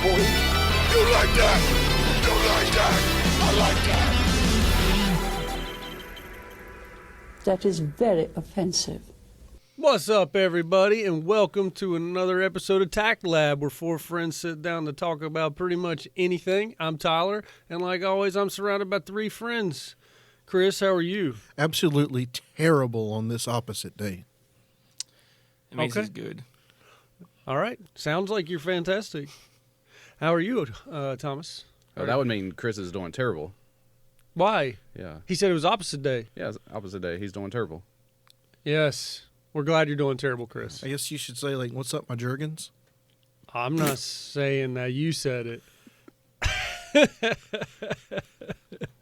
boy. You like that? You like that? I like that. That is very offensive. What's up, everybody, and welcome to another episode of TACT Lab, where four friends sit down to talk about pretty much anything. I'm Tyler, and like always, I'm surrounded by three friends. Chris, how are you? Absolutely terrible on this opposite day. It means Okay. he's good. All right. Sounds like you're fantastic. How are you, Thomas? Oh, that would mean Chris is doing terrible. Why? Yeah. He said it was opposite day. Yeah, it's opposite day. He's doing terrible. Yes. We're glad you're doing terrible, Chris. I guess you should say, like, what's up, my Jergens? I'm not saying that. You said it.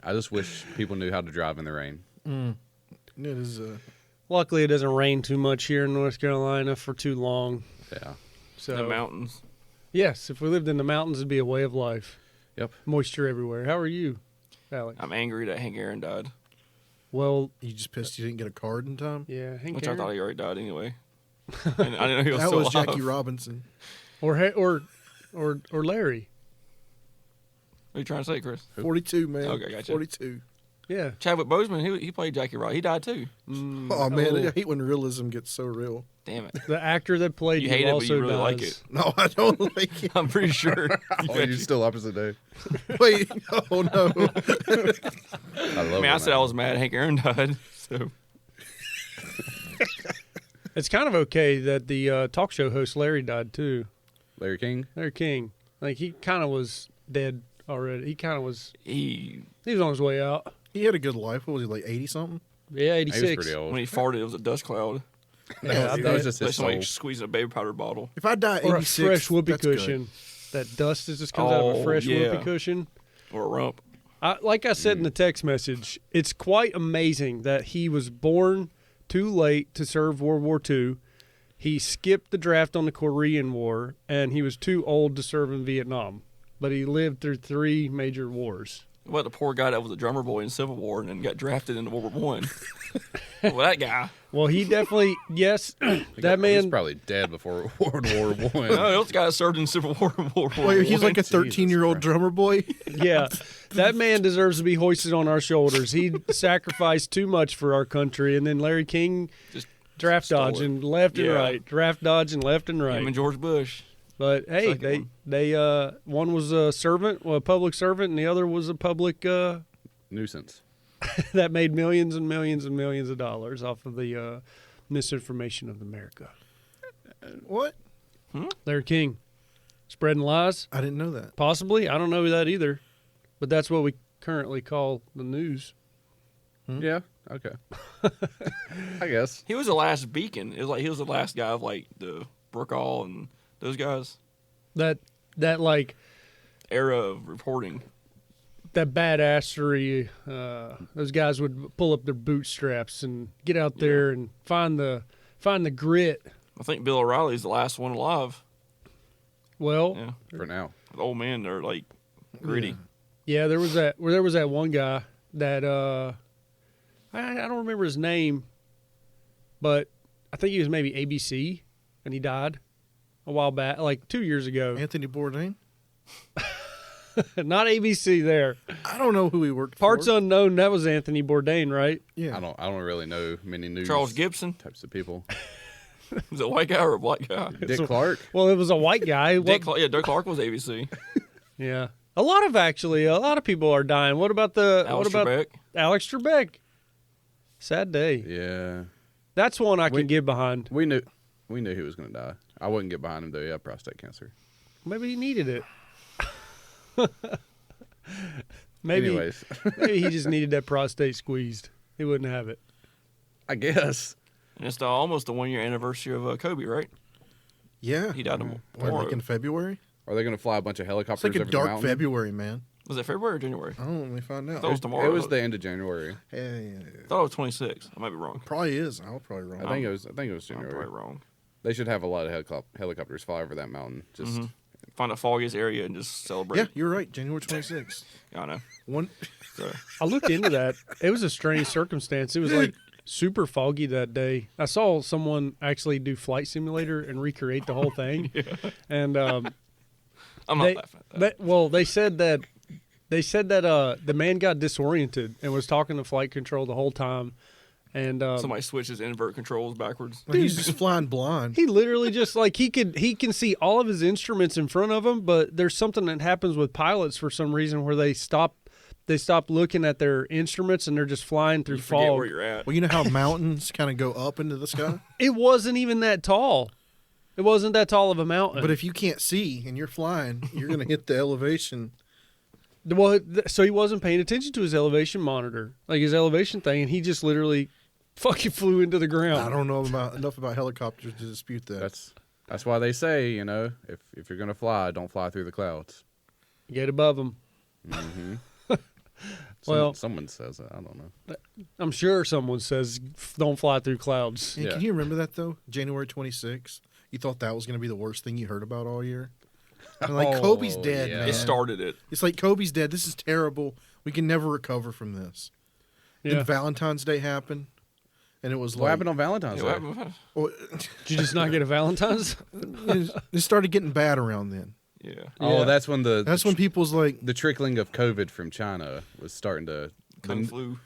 I just wish people knew how to drive in the rain. It is, Luckily, it doesn't rain too much here in North Carolina for too long. Yeah. So, The mountains. yes, if we lived in the mountains, it'd be a way of life. Yep. Moisture everywhere. How are you, Alex? I'm angry that Hank Aaron died, Well, you just pissed you didn't get a card in time? yeah, Hank which Aaron. I thought he already died anyway. And I didn't know he was That still was alive. Jackie Robinson. or Larry. What are you trying to say, Chris? 42, man. Okay, gotcha. 42. Yeah. Chadwick Boseman, he played Jackie Robinson. He died too. Oh, man, I hate when realism gets so real. Damn it. The actor that played You you hate it, but also you really like dies. it. No, I don't like it. I'm pretty sure. Oh, you're still opposite day. Wait, oh, no. I love I mean, I said I was mad Hank Aaron died. So It's kind of okay that the talk show host Larry died too. Larry King. Larry King. Like, he kind of was dead already. He kind of was. he He was on his way out. He had a good life. What was he, like 80-something? Yeah, He was 86. pretty old. when he farted, it was a dust cloud. Yeah, I that bet. was just Like his somebody soul. squeezed a baby powder bottle. If I die at Or a 86, fresh whoopee that's good. cushion. That dust that just comes out of a fresh yeah. whoopee cushion. Or a rump. Like I said in the text message, it's quite amazing that he was born too late to serve World War II. He skipped the draft on the Korean War, and he was too old to serve in Vietnam. But he lived through 3 major wars. What the poor guy that was a drummer boy in Civil War and then got drafted into World War One. Well, that guy. Well, he definitely, yes, that He was man. probably dead before World War One. No, those guys served in Civil War and World War Wait, he's like a Jesus 13-year-old Christ. drummer boy? Yeah, that man deserves to be hoisted on our shoulders. He sacrificed too much for our country, and then Larry King Just draft stole it. dodging left and Yeah. right, draft dodging left and Him right. and George Bush. But hey, Second they one was a servant, a public servant, and the other was a public Nuisance. that made millions and millions and millions of dollars off of the misinformation of America. What? Larry King, spreading lies, I didn't know that. possibly. I don't know that either, but that's what we currently call the news. Yeah. Okay. I guess. He was the last beacon. It was like he was the last guy of like the Brookall and those guys That like. era of reporting. That badassery, those guys would pull up their bootstraps and get out there and find the grit. I think Bill O'Reilly's the last one alive. Well, Yeah, For now. the old man, they're like gritty. yeah, there was that one guy that I don't remember his name, but I think he was maybe ABC, and he died a while back, like 2 years ago. Anthony Bourdain? Not ABC there. I don't know who he worked Parts for. unknown. That was Anthony Bourdain, right? Yeah. I don't really know many news Charles Gibson, types of people. was it a white guy or a black guy? Dick Clark. Well, it was a white guy. Dick Clark was ABC. Yeah, a lot of people are dying. What about Alex Trebek. Alex Trebek? Sad day. Yeah. That's one I can get behind. We knew he was going to die. I wouldn't get behind him though. He had prostate cancer. Maybe he needed it. maybe Anyways, maybe he just needed that prostate squeezed. He wouldn't have it. I guess. And it's almost the 1 year anniversary of Kobe, right? Yeah. He died What, like in February? Are they going to fly a bunch of It's helicopters like a over the dark mountain? February, man. Was it February or January? I don't know. Let me find I out. thought it was tomorrow. It was the end of January. Hey, I thought it was 26. I might be wrong. probably is. I was probably wrong. I think it was I'm January. probably wrong. They should have a lot of helicopters fly over that mountain. Just Find the foggiest area and just celebrate. Yeah, you're right. January 26th. Yeah, I know. One. So, I looked into that. It was a strange circumstance. It was like super foggy that day. I saw someone actually do Flight Simulator and recreate the whole thing. And I'm not laughing at that. They said that the man got disoriented and was talking to flight control the whole time, and Somebody switches invert controls backwards. Like, he's just flying blind. he literally just like he can see all of his instruments in front of him, but there's something that happens with pilots for some reason where they stop looking at their instruments and they're just flying through You forget fog. where you're at. Well, you know how mountains kind of go up into the sky? It wasn't even that tall. It wasn't that tall of a mountain. But if you can't see and you're flying, you're going to hit the elevation. Well, so he wasn't paying attention to his elevation monitor, like his elevation thing, and he just literally fucking flew into the ground. I don't know enough about helicopters to dispute that. That's why they say, you know, if you're gonna fly, don't fly through the clouds. Get above him. Well, someone says it. I don't know. I'm sure someone says don't fly through clouds. Hey, Yeah. Can you remember that, though? January 26th? You thought that was going to be the worst thing you heard about all year? And like, Kobe's dead, yeah. man. It started it. It's like, Kobe's dead. This is terrible. We can never recover from this. Yeah. Then Valentine's Day happened, and it was What like... happened on Valentine's Yeah, Day? what happened? Well, Did you just not get a Valentine's? it started getting bad around then. Yeah. Oh, Yeah. that's when That's when people's like... the trickling of COVID from China was starting to. Kung flu.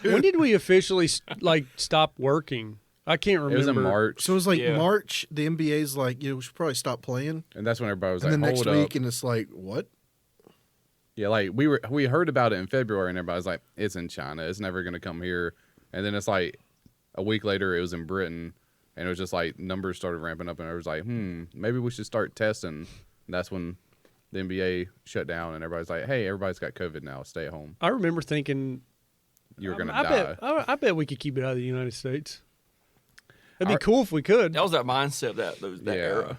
When did we officially stop working? I can't remember. It was in March, So it was like Yeah. March, the NBA's like, we should probably stop playing. and that's when everybody was And like, then next "Hold week, up!" and it's like, what? Yeah, like we heard about it in February, and everybody's like, "It's in China. It's never gonna come here." And then it's like a week later, it was in Britain, and it was just like numbers started ramping up, and I was like, maybe we should start testing." And that's when the NBA shut down, and everybody's like, "Hey, everybody's got COVID now. Stay at home. I remember thinking You were gonna I die." I bet we could keep it out of the United States. It'd be cool if we could. That was that mindset that Yeah. era.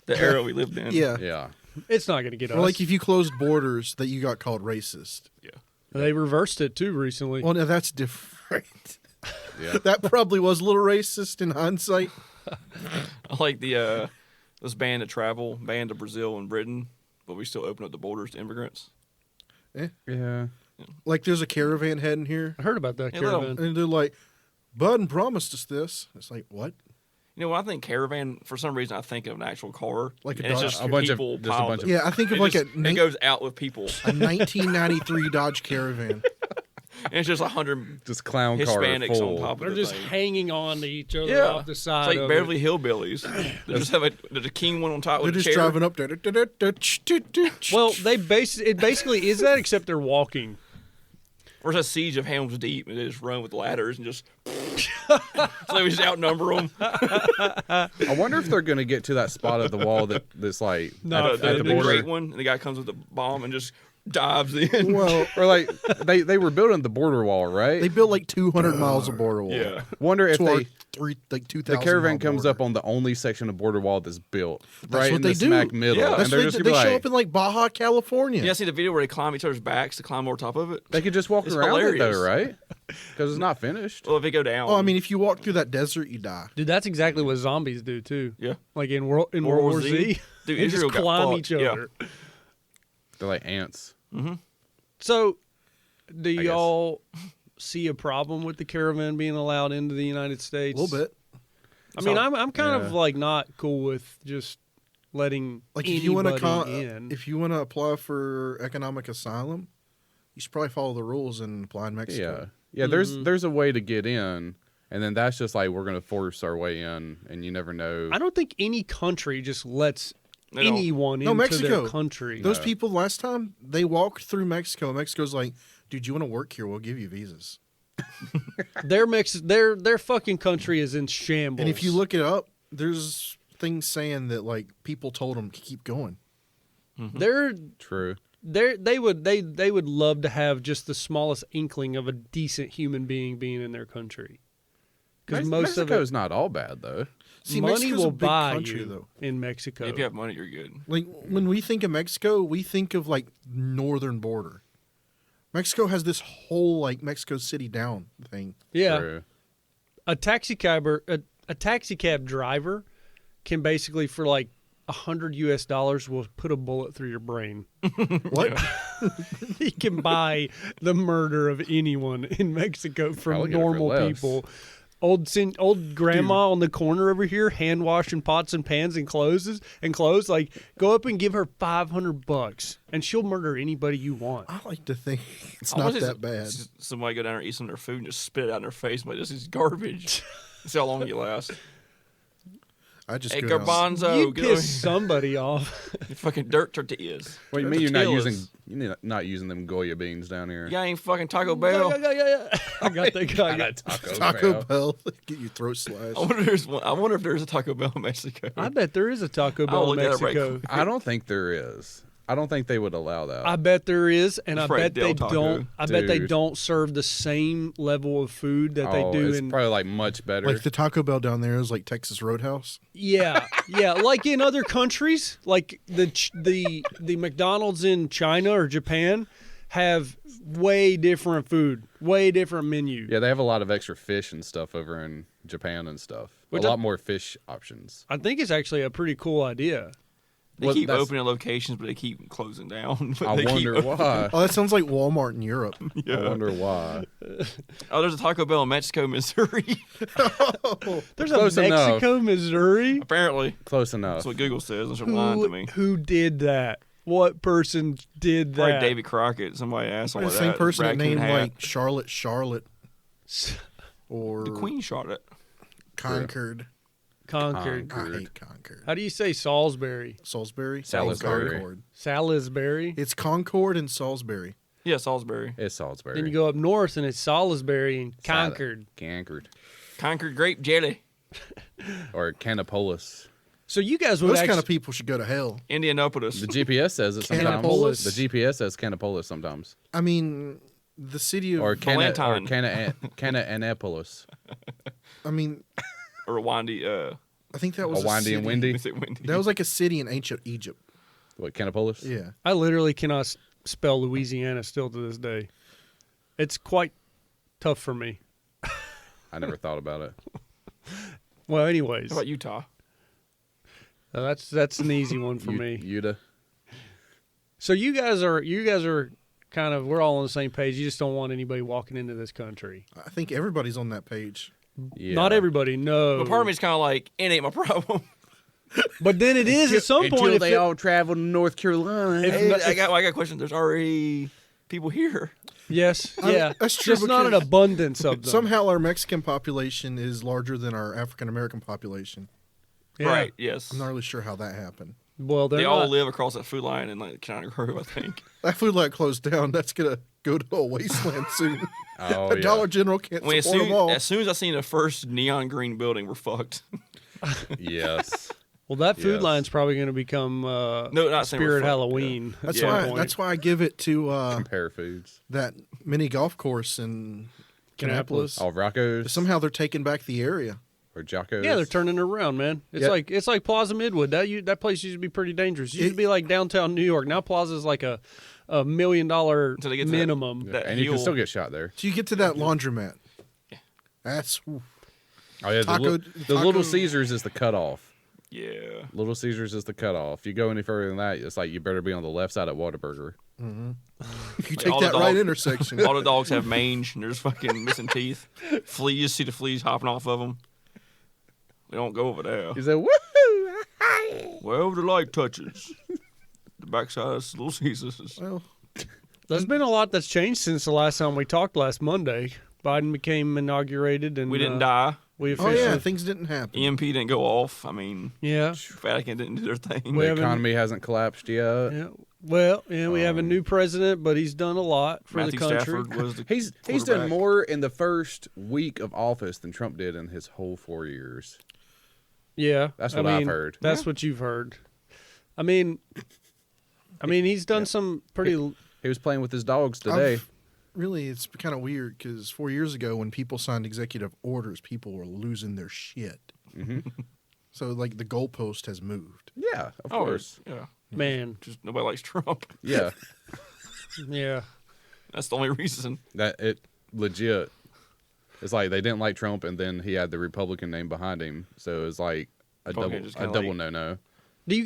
The era we lived in. Yeah. Yeah, It's not going to get Or us. like if you closed borders, that you got called racist. Yeah. They reversed it too recently. Well, now that's different. yeah. That probably was a little racist in hindsight. I like the this ban to travel, ban to Brazil and Britain, but we still open up the borders to immigrants. Yeah. Like there's a caravan heading here, I heard about that Hey, little- caravan. and they're like, Biden promised us this. It's like, what? You know, when I think caravan, for some reason, I think of an actual car. Like a and it's Dodge. just A bunch of- people just a piled bunch up. of- Yeah, I think of It like just- a it goes out with people. 1993 Dodge Caravan. And it's just 100 Just clown car Hispanics full. on top of They're the just thing. hanging on to each other Yeah, off the side. it's like of Beverly Hillbillies. They just have there's a king one on top They're with a just chair. driving up there. it. Well, it basically is that, except they're walking. Or it's a siege of Helm's Deep, and they just run with ladders and just. So we just outnumber them. I wonder if they're gonna get to that spot of the wall that's like No, at, the, at the the border. great one, and the guy comes with the bomb and just dives in. Well, Or like they were building the border wall, right? they built like 200 miles of border wall. Yeah. Wonder if To our they 2,000 the caravan mile comes border. up on the only section of border wall that's built That's right what in they the do. smack middle, Yeah. and That's they're what just they gonna be show like, up in like Baja, California. Yeah, I see the video where they climb each other's backs to climb over top of it. they could just walk It's around it though, hilarious. right? Because it's not finished. Well, if they go down. Oh, I mean, if you walk through that desert, you die. Dude, that's exactly what zombies do too. yeah. Like in World War Z, Dude, they just Israel got climb fucked. each Yeah. other. They're like ants. So, do guess. y'all see a problem with the caravan being allowed into the United A States? little bit. I mean, So- I'm kind of Yeah. like not cool with just letting Like if you want anybody to in. if you want to apply for economic asylum, you should probably follow the rules and apply in Yeah, Mexico. yeah. There's a way to get in, and then that's just like we're gonna force our way in, and you never know. I don't think any country just lets They don't. anyone No, into Mexico. their country. Those people last time they walked through Mexico. Mexico's like, dude, you want to work here? We'll give you visas. Their fucking country is in shambles. And if you look it up, there's things saying that like people told them to keep going. they're True. they would love to have just the smallest inkling of a decent human being being in their country. Because most of Mexico's it, not all bad though. See, money Mexico's will a big buy country, you though. in Mexico. If you have money, you're good. Like when we think of Mexico, we think of like northern border. Mexico has this whole like Mexico City down thing. yeah, True. a taxi cab driver can basically for like $100 will put a bullet through your brain. What? He can buy the murder of anyone in Mexico from Probably get it for normal less. people. Old grandma on the corner over here, hand washing pots and pans and clothes. Like, go up and give her $500, and she'll murder anybody you want. I like to think it's I not want that bad. Somebody go down there, eat some of their food, and just spit it out in their face. Like, this is garbage. See how long you last. I just Hey, go down. Garbanzo, You get over piss somebody off. here. Fucking dirt tortillas. What do you mean you're not Tortillas. not using them Goya beans down here? You got any fucking Taco Bell? Yeah. I got the guy. Got a Taco Bell, get your throat slashed. I wonder if there's a Taco Bell in Mexico. I bet there is a Taco I'll Bell in look that up right Mexico. quick. I don't think there is. I don't think they would allow that. I bet there is, and It's I probably bet they Del Taco. don't. I bet they Dude. don't serve the same level of food that they do it's in. probably like much better. Like the Taco Bell down there is like Texas Roadhouse. Yeah, like in other countries, like the McDonald's in China or Japan have way different food, way different menu. Yeah, they have a lot of extra fish and stuff over in Japan and stuff. Which a lot more fish options. I think it's actually a pretty cool idea. They Well, keep that's- opening locations, but they keep closing down. But I they keep wonder opening. why. Oh, that sounds like Walmart in Europe. I wonder why. Oh, there's a Taco Bell in Mexico, Missouri. There's Close a enough. Mexico, Missouri. Apparently, Close enough. that's what Google says. They're lying to me. Who did that? What person did Probably that? David Crockett. Somebody asshole The like same that. person that raccoon named hat. like Charlotte, or the Queen Charlotte. Concord. Concord. I hate Concord. How do you say Salisbury? Salisbury? Salisbury. Concord. Salisbury. It's Concord and Salisbury. Yeah, Salisbury. It's Salisbury. Then you go up north and it's Salisbury and Concord. Concord. Concord grape jelly. Or Canopolis. So you guys would Those actually. kind of people should go to hell. Indianapolis. The GPS says it sometimes. Canopolis. The GPS says Canopolis sometimes. I mean, the city of. Or Valentine. Canapolis. I mean, Or Windy. I think that was A windy city. and windy. Is it Windy? That was like a city in ancient Egypt. What, Canopolis? Yeah. I literally cannot spell Louisiana still to this day. It's quite tough for me. I never thought about it. Well, anyways, How about Utah? that's an easy one for me. Utah. So you guys are kind of, we're all on the same page. You just don't want anybody walking into this country. I think everybody's on that page. Yeah. Not everybody, no. But part of me is kind of like, it ain't my problem. But then it is at some point. If they it- all travel to North Carolina. Hey, I got a question. There's already people here. yes, yeah, that's true just not an because abundance of them. Somehow our Mexican population is larger than our African American population. Yeah. Right, yes. I'm not really sure how that happened. Well, they're They not, all live across that food line in like China Grove, I think. That food lot closed down. That's going to go to a wasteland soon. Oh, A yeah. Dollar General can't I mean, support them all. as soon as I seen the first neon green building, we're fucked. Yes. Well, that food Yes. line's probably going to become No, not saying we're Spirit fucked, Halloween. at That's some why. point. That's why I give it to Compare foods. that mini golf course in Kannapolis. Oh, Rocco's Somehow they're taking back the area. or Jocko's. Yeah, they're turning it around, man. It's Yeah. like Plaza Midwood. That place used to be pretty dangerous. It used to be like downtown New York. Now Plaza's like a $1 million Until they get to that- minimum. that and you can heel. still get shot there. So you get to that laundromat. That's oof. Oh yeah, Taco- the Little taco- Caesars is the cutoff. Yeah. Little Caesars is the cutoff. You go any further than that, it's like you better be on the left side at Whataburger. If you Like take all the that right dog- intersection. All the dogs have mange and there's fucking missing teeth. Fleas, see the fleas hopping off of them. We don't go over there. He said, "Woohoo!" Wherever the light touches. The backside of Little Caesars. Well, There's been a lot that's changed since the last time we talked last Monday. Biden became inaugurated, and We didn't die. We oh officially, yeah, things didn't happen. EMP didn't go off. I mean, yeah, Vatican didn't do their thing. We The haven't- economy hasn't collapsed yet. yeah. Well, yeah, we have a new president, but he's done a lot for Matthew the country. Stafford was the He's done quarterback. more in the first week of office than Trump did in his whole 4 years. Yeah, That's I what I've mean, heard. That's what you've heard. I mean, he's done some pretty. He was playing with his dogs today. Really, it's kind of weird because 4 years ago, when people signed executive orders, people were losing their shit. So, like, the goalpost has moved. Yeah, of Oh, course. yeah. Man, Just nobody likes Trump. Yeah, yeah. That's the only reason. that it legit. It's like they didn't like Trump, and then he had the Republican name behind him, so it was like a Republican just kinda double like- no-no. Do you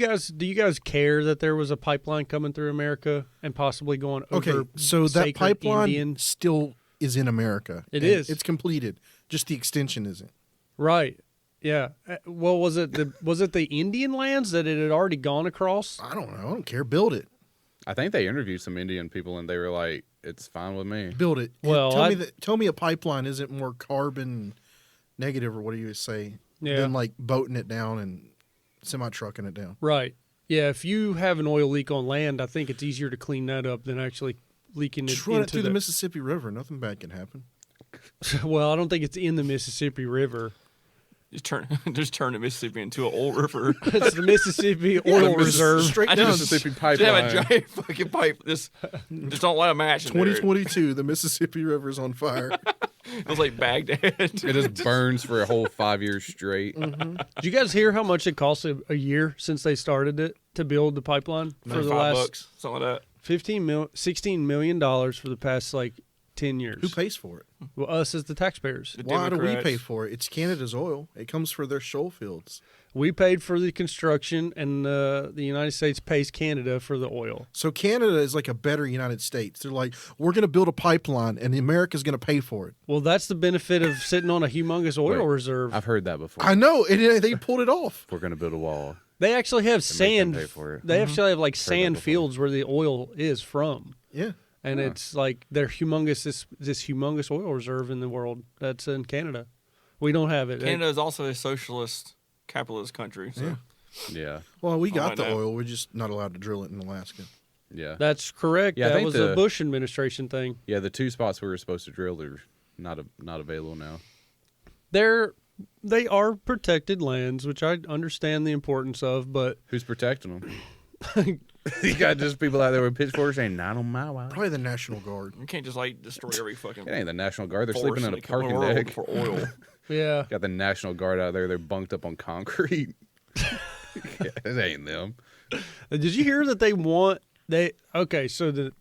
guys care that there was a pipeline coming through America and possibly going over? Okay, so that sacred pipeline Indian? still is in America. It and is. It's completed. Just the extension isn't. Right. Yeah. Well, was it the Indian lands that it had already gone across? I don't know. I don't care. Build it. I think they interviewed some Indian people, and they were like, "It's fine with me." Build it. Well, tell me a pipeline isn't more carbon negative, or what do you say? Yeah. Than like boating it down and semi-trucking it down. Right. Yeah. If you have an oil leak on land, I think it's easier to clean that up than actually leaking it Just run it into through the Mississippi River. Nothing bad can happen. Well, I don't think it's in the Mississippi River. Just turn the Mississippi into an oil river. It's the Mississippi Oil Reserve. Straight I down. just- Mississippi Just have a pipeline. giant fucking pipe. Just don't light a match. in there. 2022, the Mississippi River's on fire. It was like Baghdad. It just burns for a whole 5 years straight. Did you guys hear how much it costs a year since they started it to build the pipeline for the last $5, something like that. $16 million for the past like 10 years? Who pays for it? Well, us as the taxpayers. The Why do we Democrats. pay for it? It's Canada's oil. It comes for their shoal fields. We paid for the construction, and the United States pays Canada for the oil. So Canada is like a better United States. They're like, we're going to build a pipeline, and America's going to pay for it. Well, that's the benefit of sitting on a humongous oil Wait, reserve. I've heard that before. I know, and they pulled it off. We're gonna build a wall. They actually have make them sand. pay for it. They actually have like that sand before. fields where the oil is from. Yeah. And it's like they're humongous, this humongous oil reserve in the world that's in Canada. We don't have it. Canada is also a socialist, capitalist country. So. Yeah. Yeah, Well, we got like the that. oil. We're just not allowed to drill it in Alaska. yeah, That's correct. Yeah, I that think was the- a Bush administration thing. yeah. The 2 spots we were supposed to drill are not available now. They are protected lands, which I understand the importance of, but Who's protecting them? You got just people out there with pitchforks saying, "Not on my watch." Probably the National Guard. You can't just like destroy every fucking. It ain't the National Guard. They're forest sleeping in in a the parking world deck. for oil. yeah. Got the National Guard out there. They're bunked up on concrete. Yeah, it ain't them. Did you hear that so the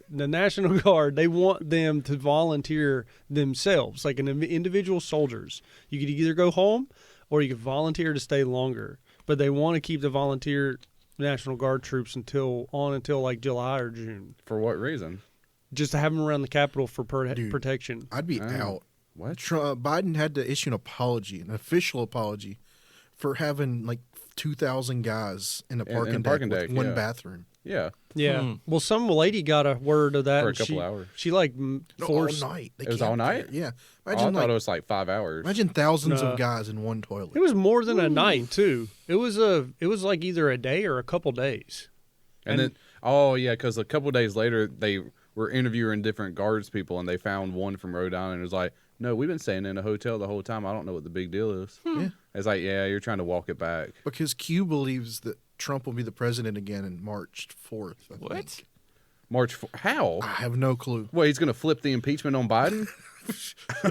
National Guard, they want them to volunteer themselves, like an individual soldiers. You could either go home or you could volunteer to stay longer. But they want to keep the volunteer National Guard troops until like July or June, For what reason? just to have them around the Capitol for Dude. protection. I'd be Oh. out. What? Biden had to issue an apology, an official apology, for having like 2,000 guys in a parking deck with one yeah. bathroom. Yeah. Yeah. Well, some lady got a word of that. For a and couple she, hours. She like No, forced. all night. They It was all camped night? there. Yeah. Oh, I Imagine thought it was like 5 hours. imagine thousands No. of guys in one toilet. It was more than a night too. It was like either a day or a couple days. And then, oh yeah, because a couple days later they were interviewing different guards people, and they found one from Rhode Island. And it was like, no, we've been staying in a hotel the whole time. I don't know what the big deal is. Yeah. It's like, yeah, you're trying to walk it back. Because Q believes that Trump will be the president again in March 4th. I What? think. March 4th. How? I have no clue. What, he's gonna flip the impeachment on Biden?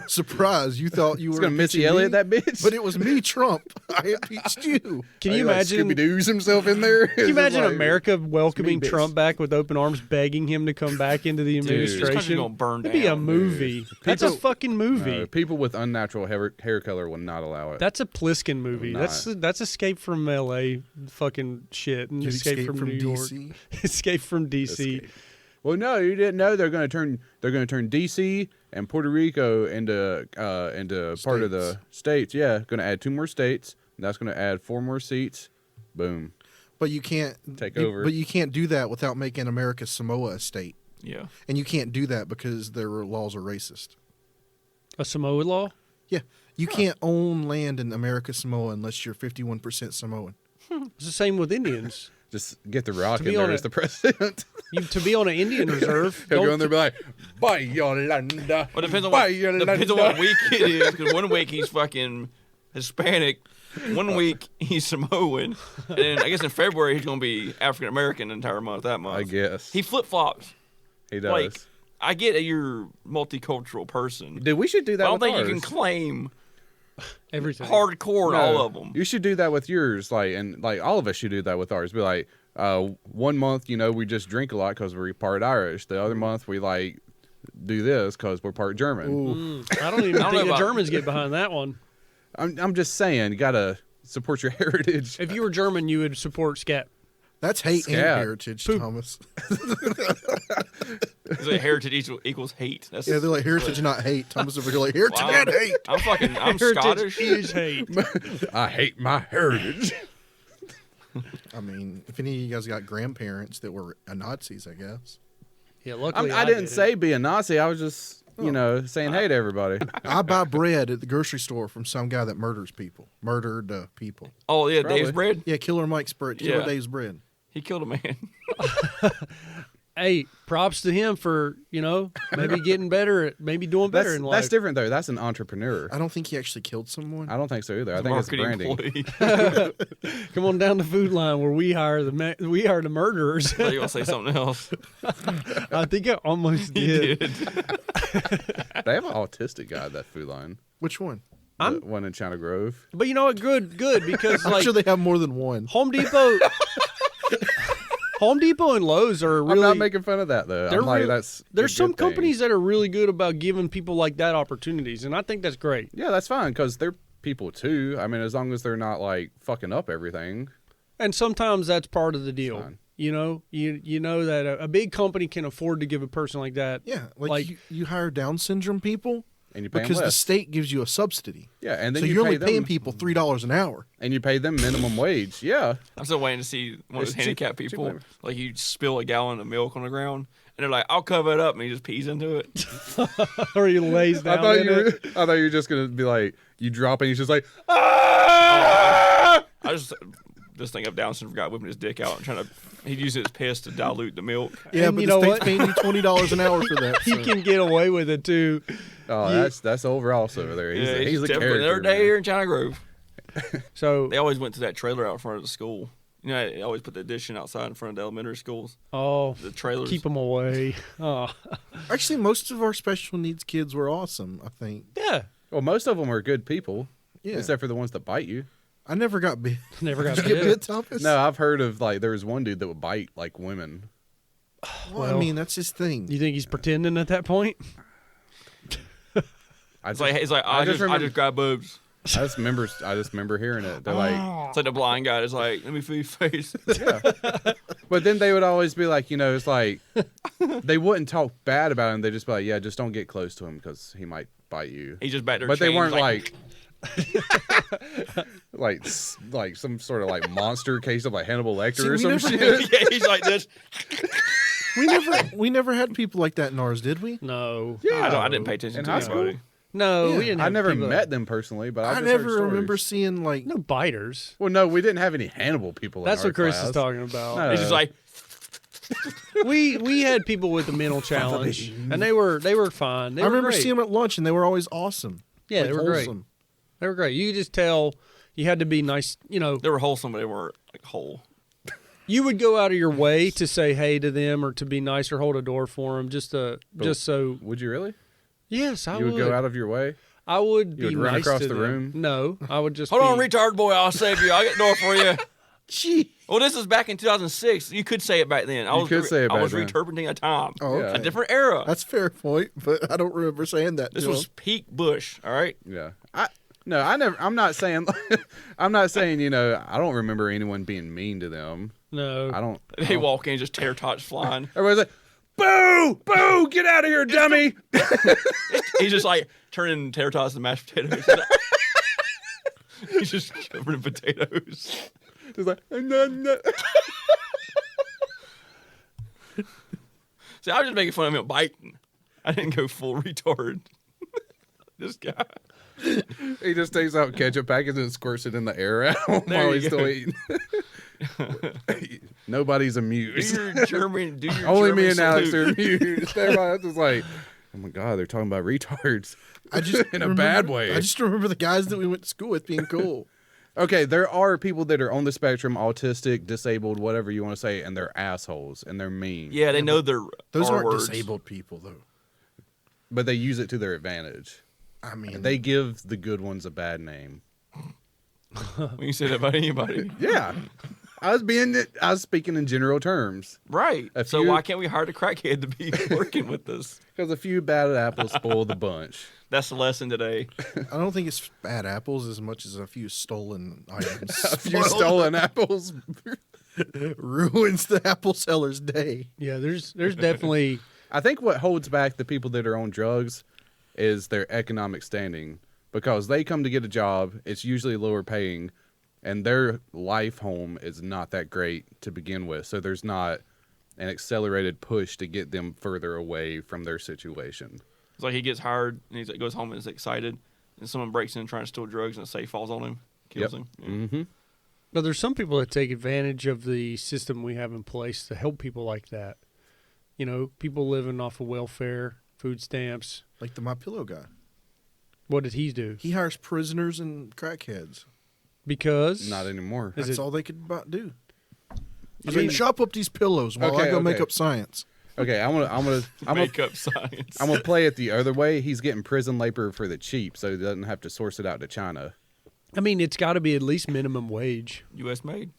Surprise! You thought you He's were gonna Missy impeaching Elliott me? that bitch? But it was me, Trump. I impeached you. Can you imagine? Scooby Doo's himself in there? Can you imagine America welcoming bitch. Trump back with open arms, begging him to come back into the This country's administration? gonna burn It'd be a down. movie. That's a People- fucking movie. People with unnatural hair color will not allow it. That's a Pliskin movie. Not. That's Escape from L.A. fucking shit and Did Escape from New York. DC. Escape from D.C. Escape. Well, no, you didn't know they're going to turn D.C. and Puerto Rico into part of the states. Yeah, going to add 2 more states. And that's going to add 4 more seats. Boom. But you can't Take over. But you can't do that without making America Samoa a state, Yeah. and you can't do that because their laws are racist. A Samoa law. Yeah, you can't own land in America Samoa unless you're 51% Samoan. It's the same with Indians. Just get the Rock To in be there on as a- the president. To be on an Indian reserve, He'll go don't- in there and be like, "Bye, Yolanda." Well, depends on Bye, depends on what week it is. Because one week he's fucking Hispanic, one week he's Samoan, and then I guess in February he's gonna be African American the entire month. That month, I guess he flip flops. he does. Like, I get that you're a multicultural person. Dude, we should do that. I don't with think you can ours. claim everything. hardcore in No, all of them. You should do that with yours, and all of us should do that with ours. Be like, 1 month, we just drink a lot because we're part Irish. The other month, we do this because we're part German. I don't even I don't think know the about- Germans get behind that one. I'm just saying, you gotta support your heritage. If you were German, you would support scat. That's hate and Scat. heritage, Poop. Thomas. It's like heritage equals hate. That's, Yeah, they're like heritage, not hate. Thomas over here like heritage Wow. and hate. I'm Heritage Scottish. is hate. I hate my heritage. I mean, if any of you guys got grandparents that were Nazis, I guess. Yeah, luckily I didn't did. say be a Nazi. I was just, saying hey to everybody. I buy bread at the grocery store from some guy that murdered people. Oh yeah, Probably. Dave's bread. Yeah, Killer Mike's bread. Killer Yeah. Dave's bread. He killed a man. Hey, props to him for maybe getting better, maybe doing better in life. That's different though. That's an entrepreneur. I don't think he actually killed someone. I don't think so either. I think it's Marketing branding. employee. Come on down the food line where we hire the murderers. I thought you were gonna say something else. I think I almost He did. did. They have an autistic guy at that food line. Which one? The one in China Grove. But you know what? Good because I'm like sure they have more than one. Home Depot and Lowe's are really. I'm not making fun of that though. They're I'm like, real- that's a There's some good thing. companies that are really good about giving people like that opportunities, and I think that's great. Yeah, that's fine because they're people too. I mean, as long as they're not like fucking up everything. And sometimes that's part of the deal. Fine. You know that a big company can afford to give a person like that. Yeah, Like- you hire Down syndrome people And you pay because them the less. state gives you a subsidy. Yeah, and then So you you're pay only them, paying people $3 an hour. and you pay them minimum wage. Yeah, I'm still waiting to see one of those It's cheap- handicapped cheap people. labor. Like you spill a gallon of milk on the ground, and they're like, "I'll cover it up," and he just pees into it. Or he lays I down thought in you were. it. I thought you were just gonna be like you drop and he's just like ah! I just this thing up Down syndrome guy whipping his dick out and trying to. He'd use his piss to dilute the milk. Yeah, And but you the know state's what? paying you $20 an hour for that. He so. can get away with it too. Oh, You- that's over also over there. He's, Yeah, he's a definitely character. another day man. here in China Grove. So They always went to that trailer out front of the school. You know, they always put the addition outside in front of the elementary schools. The trailers. keep them away. Oh, Actually, most of our special needs kids were awesome, I think. yeah. Well, most of them are good people, Yeah. except for the ones that bite you. I never got bit. Never got Did you get bit. bit, Thomas? No, I've heard of like there was one dude that would bite like women. Well, I Well, mean, that's his thing. You think he's pretending at that point? It's like I just grab boobs. I just remember hearing it. They're like, It's like the blind guy is like, "Let me feel your face." but then they would always be like, it's like they wouldn't talk bad about him. They just be like, yeah, just don't get close to him because he might bite you. He's just back there. But they chained, weren't like like some sort of like monster case of like Hannibal Lecter See, or we some never shit. yeah, he's like this. We never had people like that in ours, did we? No. I didn't pay attention In to high anybody. No, Yeah. we didn't. I Have never people met them personally, but I I just never heard stories. remember seeing like. No biters. Well, no, we didn't have any Hannibal people. That's in our what Chris class. is talking about. No. He's just like, We had people with a mental challenge, and they were fine. They I were remember great. seeing them at lunch, and they were always awesome. Yeah, Like, they were great. wholesome. They were great. You could just tell you had to be nice. they were wholesome, but they weren't like whole. You would go out of your way to say hey to them or to be nice or hold a door for them just so. Would you really? Yes, I You would go out of your way? I would You be would run nice across to the them. room? No, I would just Hold on, be- retard boy, I'll save you. I'll get the door for you. Gee. Well, this was back in 2006. You could say it back then. You could say it I was back then. returping a time. Oh, Yeah. okay. A different era. That's a fair point, but I don't remember saying that. This to was him. peak Bush, all right? Yeah. I'm not saying I don't remember anyone being mean to them. No, I don't. They walk in, just tater tots flying. Everybody's like, "Boo! Boo! Get out of here, dummy!" He's just like turning tater tots to mashed potatoes. He's just covered in potatoes. It's like, no. See, I was just making fun of him biting. I didn't go full retard. This guy. He just takes out ketchup packets and squirts it in the air at him There while you he's go. still eating. Nobody's Do amused. your German. Do your Only German me and Alex are salute. amused. Everybody's just like, "Oh my god, they're talking about retards." I just in a remember- bad way. I just remember the guys that we went to school with being cool. Okay, there are people that are on the spectrum, autistic, disabled, whatever you want to say, and they're assholes and they're mean. Yeah, they know their Those R aren't words. disabled people, though. But they use it to their advantage. I mean, They give the good ones a bad name. When you say that about anybody. Yeah. I was speaking in general terms. Right. A So few- why can't we hire the crackhead to be working with us? Because a few bad apples spoil the bunch. That's the lesson today. I don't think it's bad apples as much as a few stolen items. A few stolen apples. Ruins the apple seller's day. Yeah, there's definitely I think what holds back the people that are on drugs is their economic standing, because they come to get a job, it's usually lower paying, and their life home is not that great to begin with. So there's not an accelerated push to get them further away from their situation. It's like he gets hired and he goes home and is excited, and someone breaks in trying to steal drugs and a safe falls on him, kills him. Yeah. Mm-hmm. But there's some people that take advantage of the system we have in place to help people like that. You know, people living off of welfare, food stamps. Like the My Pillow guy. What did he do? He hires prisoners and crackheads. Because Not anymore. Is That's it- all they could do. I mean- mean, chop up these pillows while I Okay, go make okay. up science. Okay, I'm Make up science. gonna play it the other way. He's getting prison labor for the cheap, so he doesn't have to source it out to China. I mean, it's got to be at least minimum wage. U.S. made.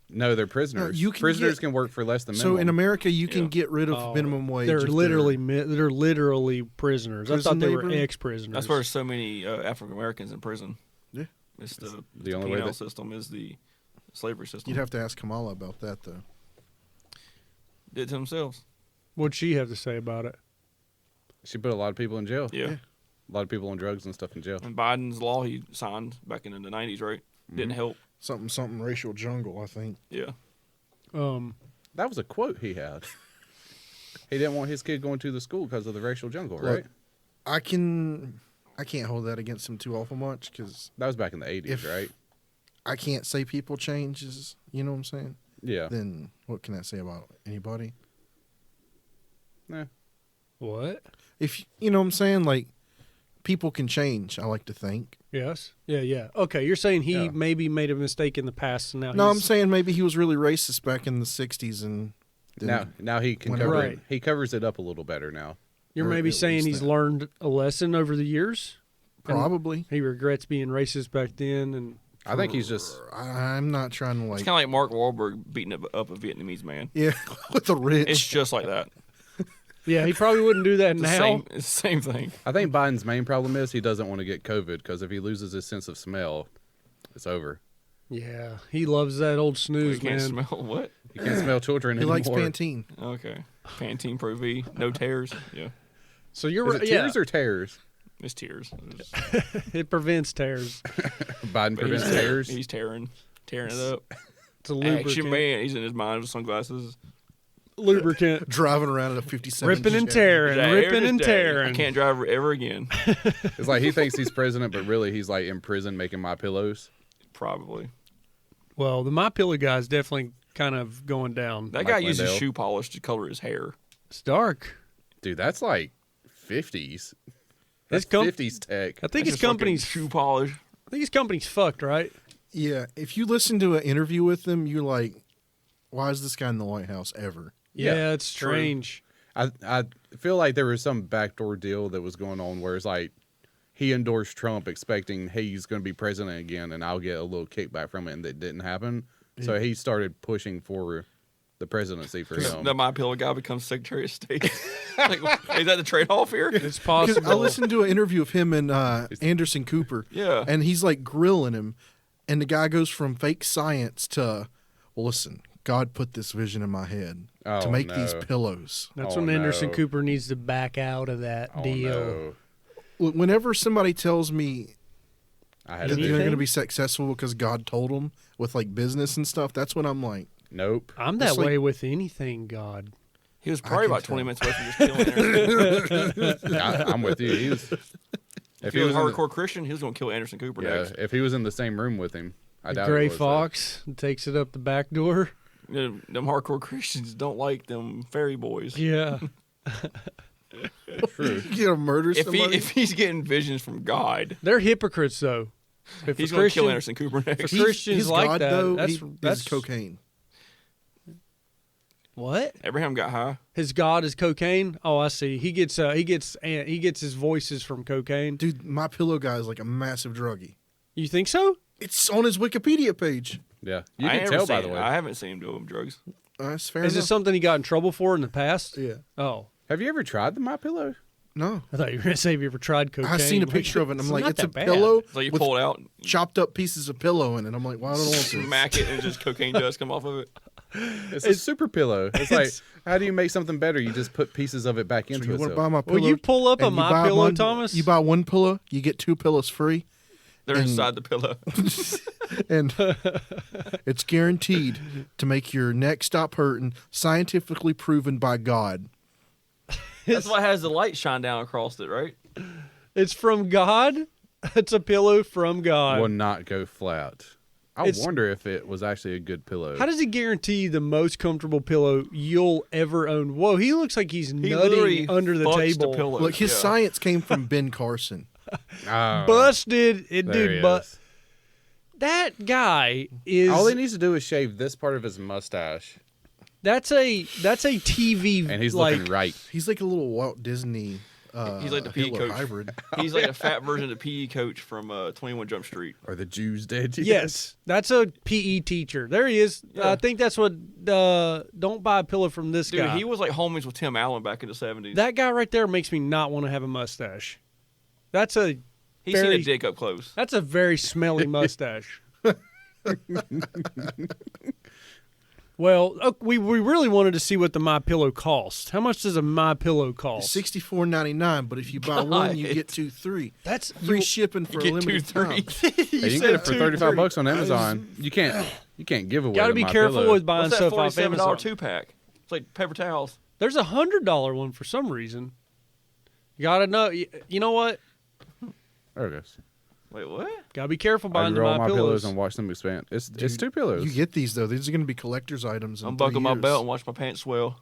No, they're prisoners. you can Prisoners get- can work for less than minimum. So in America, you can Yeah. get rid of Oh, minimum wage. They're if literally prisoners. I Prison thought they were labor? ex-prisoners. That's why there's so many African Americans in prison. Yeah. It's the only way penal that- system is the slavery system. You'd have to ask Kamala about that, though. Did it to themselves. What'd she have to say about it? She put a lot of people in jail. Yeah. Yeah. A lot of people on drugs and stuff in jail. And Biden's law he signed back in the 90s, right? Didn't help. Something racial jungle, I think. Yeah. That was a quote he had. He didn't want his kid going to the school because of the racial jungle, right? Look, I can't hold that against him too awful much because That was back in the 80s, If- right? I can't say people changes. You know what I'm saying? Yeah. Then what can I say about anybody? Nah. What? If you know what I'm saying, like people can change. I like to think. Yes. Yeah. Okay, you're saying he Yeah. maybe made a mistake in the past, and now No, I'm he's, saying maybe he was really racist back in the '60s, and then Now he can Whenever- cover it. Right. He covers it up a little better now. you're or maybe at saying least he's that. learned a lesson over the years. and probably. he regrets being racist back then, and I think he's just I'm not trying to It's like. kind of like Mark Wahlberg beating up a Vietnamese man. Yeah, with the rich. It's just like that. yeah, he probably wouldn't do that It's the now. same, it's the same thing. I think Biden's main problem is he doesn't want to get COVID, because if he loses his sense of smell, it's over. Yeah, he loves that old You snooze, can't man. smell what? You can't smell children He anymore. likes Pantene. Okay. Pantene Pro V. No tears. Yeah. So you're Is right. it Yeah, tears or tears? It's tears. it prevents tears. Biden prevents tears. He's tearing it up. It's a lubricant. Action man. He's in his mind with sunglasses. Lubricant. Driving around at a 57. Ripping and Chevy. tearing, Today, ripping this and day, tearing. I can't drive ever again. It's like he thinks he's president, but really he's like in prison making my pillows. Probably. Well, the My Pillow guy's definitely kind of going down. That Mike guy uses Lindell. shoe polish to color his hair. It's dark. Dude, that's like 50s. His That's com- 50s tech. I think That's his just fucking company's. shoe polish. I think his company's fucked, right? Yeah, if you listen to an interview with him, you're like, why is this guy in the White House ever? Yeah, Yeah, it's strange. I feel like there was some backdoor deal that was going on where it's like he endorsed Trump expecting, hey, he's going to be president again and I'll get a little kickback from it, and that didn't happen. So he started pushing for the presidency for him. The My Pillow guy becomes Secretary of State. Like, is that the trade-off here? It's Because possible. I listened to an interview of him and Anderson Cooper. Yeah. And he's like grilling him. And the guy goes from fake science to, well, listen, God put this vision in my head to Oh, make no. these pillows. That's Oh, when Anderson no. Cooper needs to back out of that Oh, deal. no. Whenever somebody tells me I had that to they're do going to Anything? be successful because God told them with like business and stuff, that's when I'm like, Nope. I'm that It's like- way with anything, God. He was probably can about tell. 20 minutes away from just killing Anderson. I'm with you. He was, If he was a in the- hardcore Christian, he was going to kill Anderson Cooper yeah, next. if he was in the same room with him, I The doubt gray it was, fox takes it up the back door. Them hardcore Christians don't like them fairy boys. Yeah. True. you know, murder If somebody. if he's getting visions from God, They're hypocrites, though. If he's a going to kill Christian- Anderson Cooper next. He- Christians his like God, that. though, That's- he that's- is cocaine. What? Abraham got high. His God is cocaine? Oh, I see. He gets his voices from cocaine. Dude, my pillow guy is like a massive druggie. You think so? It's on his Wikipedia page. Yeah. You I can ain't tell, never by seen the it. way. I haven't seen him do drugs. That's fair Is it enough. something he got in trouble for in the past? Yeah. Oh. Have you ever tried the My Pillow? No. I thought you were going to say, have you ever tried cocaine? I seen a picture of it, and I'm like, not it's a that bad. pillow So you with pull it out, chopped up pieces of pillow in it. I'm like, well, I don't want this. smack it, and just cocaine dust come off of it. It's a super pillow. It's like, how do you make something better? You just put pieces of it back So into you it. want to buy my pillow? Will you pull up a and you My buy Pillow, one- Thomas? You buy one pillow, you get 2 pillows free, They're And- inside the pillow. and it's guaranteed to make your neck stop hurting. Scientifically proven by God. That's why it has the light shine down across it, right? It's from God. It's a pillow from God. Will not go flat. I It's- wonder if it was actually a good pillow. How does he guarantee the most comfortable pillow you'll ever own? Whoa, he looks like he's literally nutting under the fucks table. pillows, Look, his yeah. science came from Ben Carson. Oh, Busted. It, there he dude, but is. that guy is. All he needs to do is shave this part of his mustache, that's a TV. and he's like, looking right. He's like a little Walt Disney. He's like the PE Hitler coach. hybrid. He's like a fat version of the PE coach from 21 Jump Street. Or the Jews did. Yes, that's a PE teacher. There he is. Yeah. I think that's what. Don't buy a pillow from this Dude, guy. he was like homies with Tim Allen back in the 70s. That guy right there makes me not want to have a mustache. That's a He's seen very- a dick up close. That's a very smelly mustache. Well, we really wanted to see what the My Pillow cost. How much does a My Pillow cost? $64.99, but if you buy one, you God. get 2 free. That's Free shipping for a Get 2 limited time. threes. Hey, you can get it for $35 on Amazon. You can't give away. Got to the be My careful Pillow. with buying What's that stuff off $47 Amazon. 2-pack? It's like paper towels. There's a $100 one for some reason. You got to know. You know what? There it goes. Wait, what? Got to be careful I buying the roll My my pillows Pillows. and watch them expand. It's 2 pillows. You get these, though. These are going to be collector's items. In Unbuckle 3 my years. belt and watch my pants swell.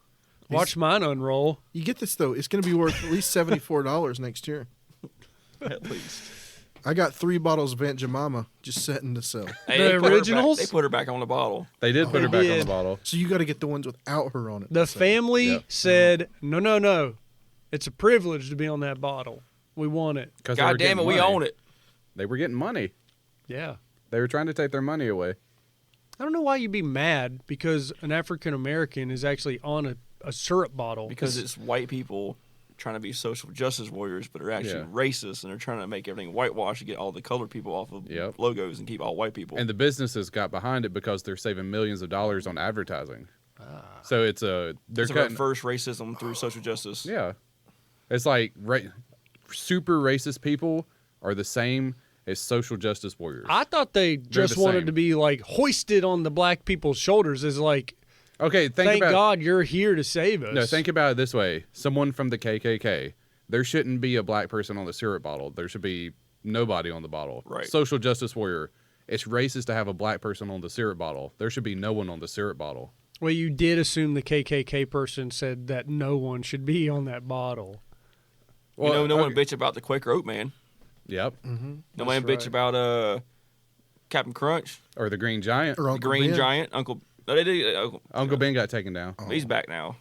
Watch mine unroll. You get this, though. It's going to be worth at least $74 next year. At least. I got 3 bottles of Aunt Jemima just setting to sell. Hey, The they put her back- originals? They put her back on the bottle. They did put her back on did. the bottle. So you got to get the ones without her on it. The to sell. family Yep. said, no. It's a privilege to be on that bottle. We want it. God damn it, we own it. They were getting money. Yeah. They were trying to take their money away. I don't know why you'd be mad because an African American is actually on a syrup bottle. Because it's white people trying to be social justice warriors, but are actually Yeah. racist, and they're trying to make everything whitewash to get all the colored people off of Yep. logos and keep all white people. And the businesses got behind it because they're saving millions of dollars on advertising. So it's they're it's about cutting. first racism through social justice. Yeah, it's like super racist people are the same as social justice warriors. I thought they just the wanted same. to be like hoisted on the black people's shoulders as like, Okay, thank about God you're here to save us. no. Think about it this way: someone from the KKK. There shouldn't be a black person on the syrup bottle. There should be nobody on the bottle. Right. Social justice warrior. It's racist to have a black person on the syrup bottle. There should be no one on the syrup bottle. Well, you did assume the KKK person said that no one should be on that bottle. No one okay. bitch about the Quaker Oat Man. Yep. No one bitch about Captain Crunch, Or the Green Giant. Or the Uncle Green Ben. Giant, Uncle. No, they did. Uncle Ben got taken down. He's back now.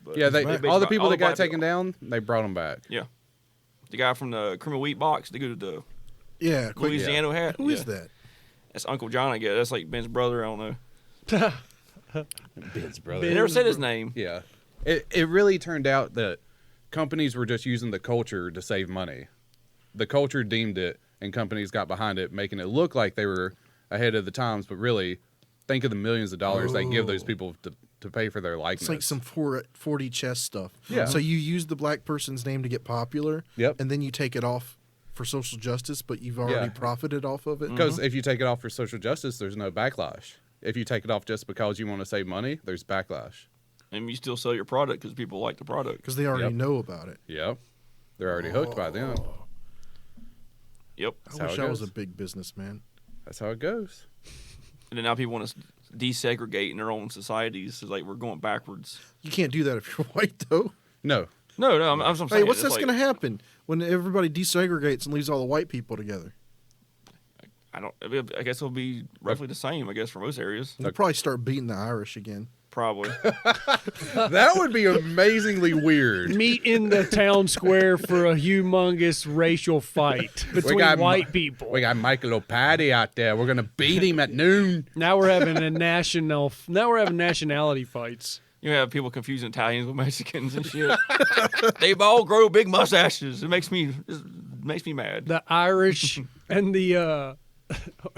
But Yeah, they bitch all the about- people that got black taken people. down, they brought them back. Yeah, the guy from the criminal wheat box. They go to the Yeah. Quick. Louisiana hat. Who is Yeah. that? That's Uncle John, I guess. That's like Ben's brother. I don't know. Ben's brother. They never said his name. Yeah. It really turned out that companies were just using the culture to save money. The culture deemed it, and companies got behind it, making it look like they were ahead of the times. But really, think of the millions of dollars they give those people to pay for their likeness. It's like some 4D chess stuff. Yeah. So you use the black person's name to get popular. Yep. And then you take it off for social justice, but you've already Yeah. profited off of it. Because if you take it off for social justice, there's no backlash. If you take it off just because you want to save money, there's backlash. And you still sell your product because people like the product. Because they already Yep. know about it. Yep. They're already hooked by them. Yep. how I wish it I was goes. a big businessman. That's how it goes. And then now people want to desegregate in their own societies. It's like we're going backwards. You can't do that if you're white, though. No. No, I'm saying. Hey, what's it's that's like, going to happen when everybody desegregates and leaves all the white people together? I guess it'll be roughly the same. I guess for most areas, They'll probably start beating the Irish again. probably. That would be amazingly weird. Meet in the town square for a humongous racial fight between white people. We got Michael O'Paddy out there. We're gonna beat him at noon. Now we're having nationality fights. You have people confusing Italians with Mexicans and shit. They all grow big mustaches. It makes me mad. The Irish and the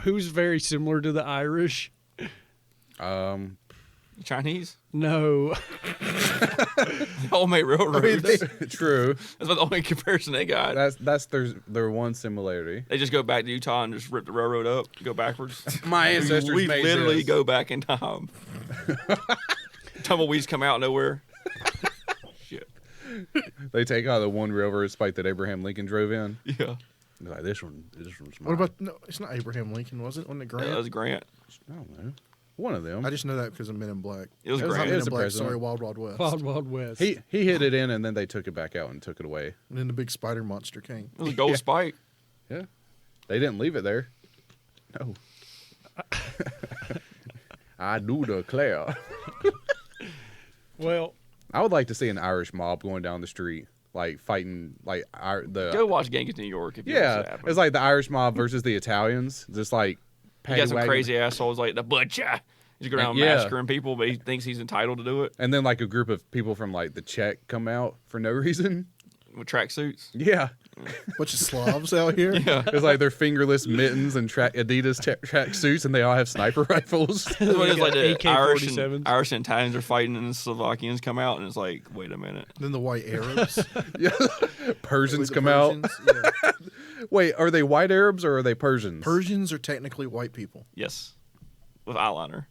who's very similar to the Irish? Chinese? No. They all made railroads. True. That's about the only comparison they got. That's their one similarity. They just go back to Utah and just rip the railroad up, go backwards. My ancestors we made literally this. go back in time. Tumbleweeds come out of nowhere. Shit. They take out the one railroad spike that Abraham Lincoln drove in. Yeah. They're like, this one's mine. What about no? It's not Abraham Lincoln, was it? Wasn't it Grant? That was Grant. I don't know. One of them. I just know that because of Men in Black. It was It was Grant. Men was in the Black. president. Sorry, Wild Wild West. Wild Wild West. He hit it in, and then they took it back out and took it away. And then the big spider monster came. It was a gold spike. Yeah. They didn't leave it there. No. I do declare. Well, I would like to see an Irish mob going down the street, like fighting, like Go watch Gang of New York if you want to see yeah, that happen. it's like the Irish mob versus the Italians, just like You got some paddy-wagging. crazy assholes like the butcher. He's going around Yeah. massacring people, but he thinks he's entitled to do it And then like a group of people from like the Czech come out for no reason. with tracksuits. Yeah, Bunch of Slavs out here. Yeah. it's like they're fingerless mittens and Adidas track suits, and they all have sniper rifles. That's what it's like. The AK-47s. Irish and Italians are fighting, and the Slovakians come out, and it's like, wait a minute. Then the white Arabs. Persians The come out. Persians, yeah. Wait, are they white Arabs or are they Persians? Persians are technically white people. Yes, with eyeliner.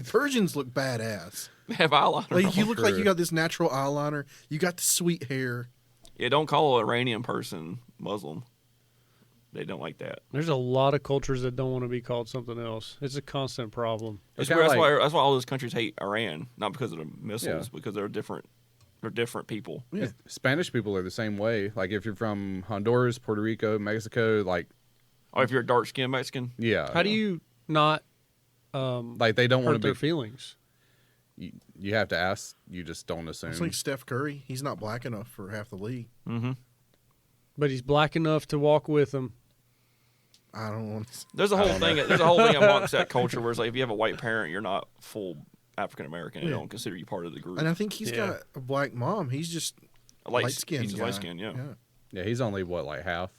Persians look badass. They have eyeliner. Like you on. look like True. you got this natural eyeliner. You got the sweet hair. Yeah, don't call an Iranian person Muslim. They don't like that. there's a lot of cultures that don't want to be called something else. It's a constant problem. That's, kinda that's like- why all those countries hate Iran, not because of the missiles, Yeah. because they're different. They're different people. Yeah. Spanish people are the same way. Like if you're from Honduras, Puerto Rico, Mexico, like Or if you're a dark skinned Mexican, yeah. How do you not like they don't want hurt to their be? feelings? You have to ask. You just don't assume. It's like Steph Curry. He's not black enough for half the league. But he's black enough to walk with them. I don't want to. there's a whole thing. There's a whole thing amongst that culture where it's like if you have a white parent, you're not full African American. They Yeah. don't consider you part of the group. And I think he's Yeah. got a black mom. He's just light skinned. He's just light skinned. Yeah. yeah, he's only what, like half?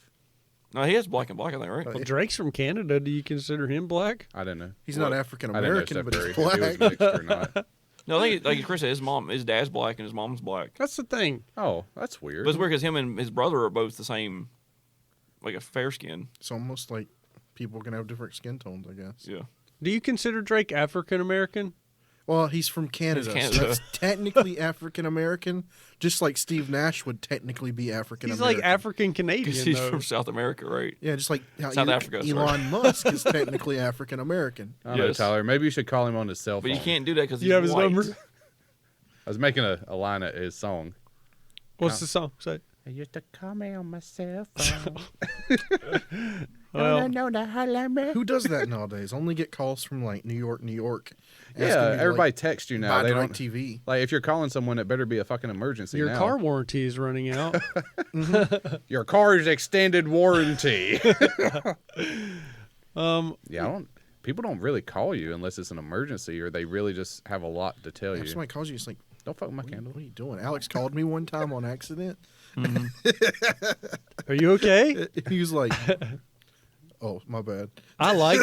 No, he has black and black. I think right. Well, Drake's from Canada. Do you consider him black? I don't know. He's What? not African I didn't know American, Steph but Curry, he's if he was black. mixed or not. No, I think like Chris said, his dad's black and his mom's black. That's the thing. Oh, that's weird. But it's weird because him and his brother are both the same, like a fair skin. It's almost like people can have different skin tones, I guess. Yeah. Do you consider Drake African American? Well, he's from Canada. Canada. So that's technically African American, just like Steve Nash would technically be African He's American. like African Canadian. Because he's though. from South America, right? Yeah, just like how South Africa, sorry. Elon Musk is technically African American. I don't know, Yes. Tyler. Maybe you should call him on his cell phone. But you can't do that because he's You have his white. number? I was making a line at his song. What's the song? Say. I used to call me on my cell phone. Well, Who does that nowadays? Only get calls from like New York, New York. Yeah, everybody texts you now. Buy They direct don't. TV. Like if you're calling someone, it better be a fucking emergency. your now. car warranty is running out. Your car's extended warranty. Um, Yeah, people don't really call you unless it's an emergency or they really just have a lot to tell If you. somebody calls you, it's like, Don't fuck with my what candle. are you doing? Alex called me one time on accident. are you okay? He was like, "Oh, my bad." I like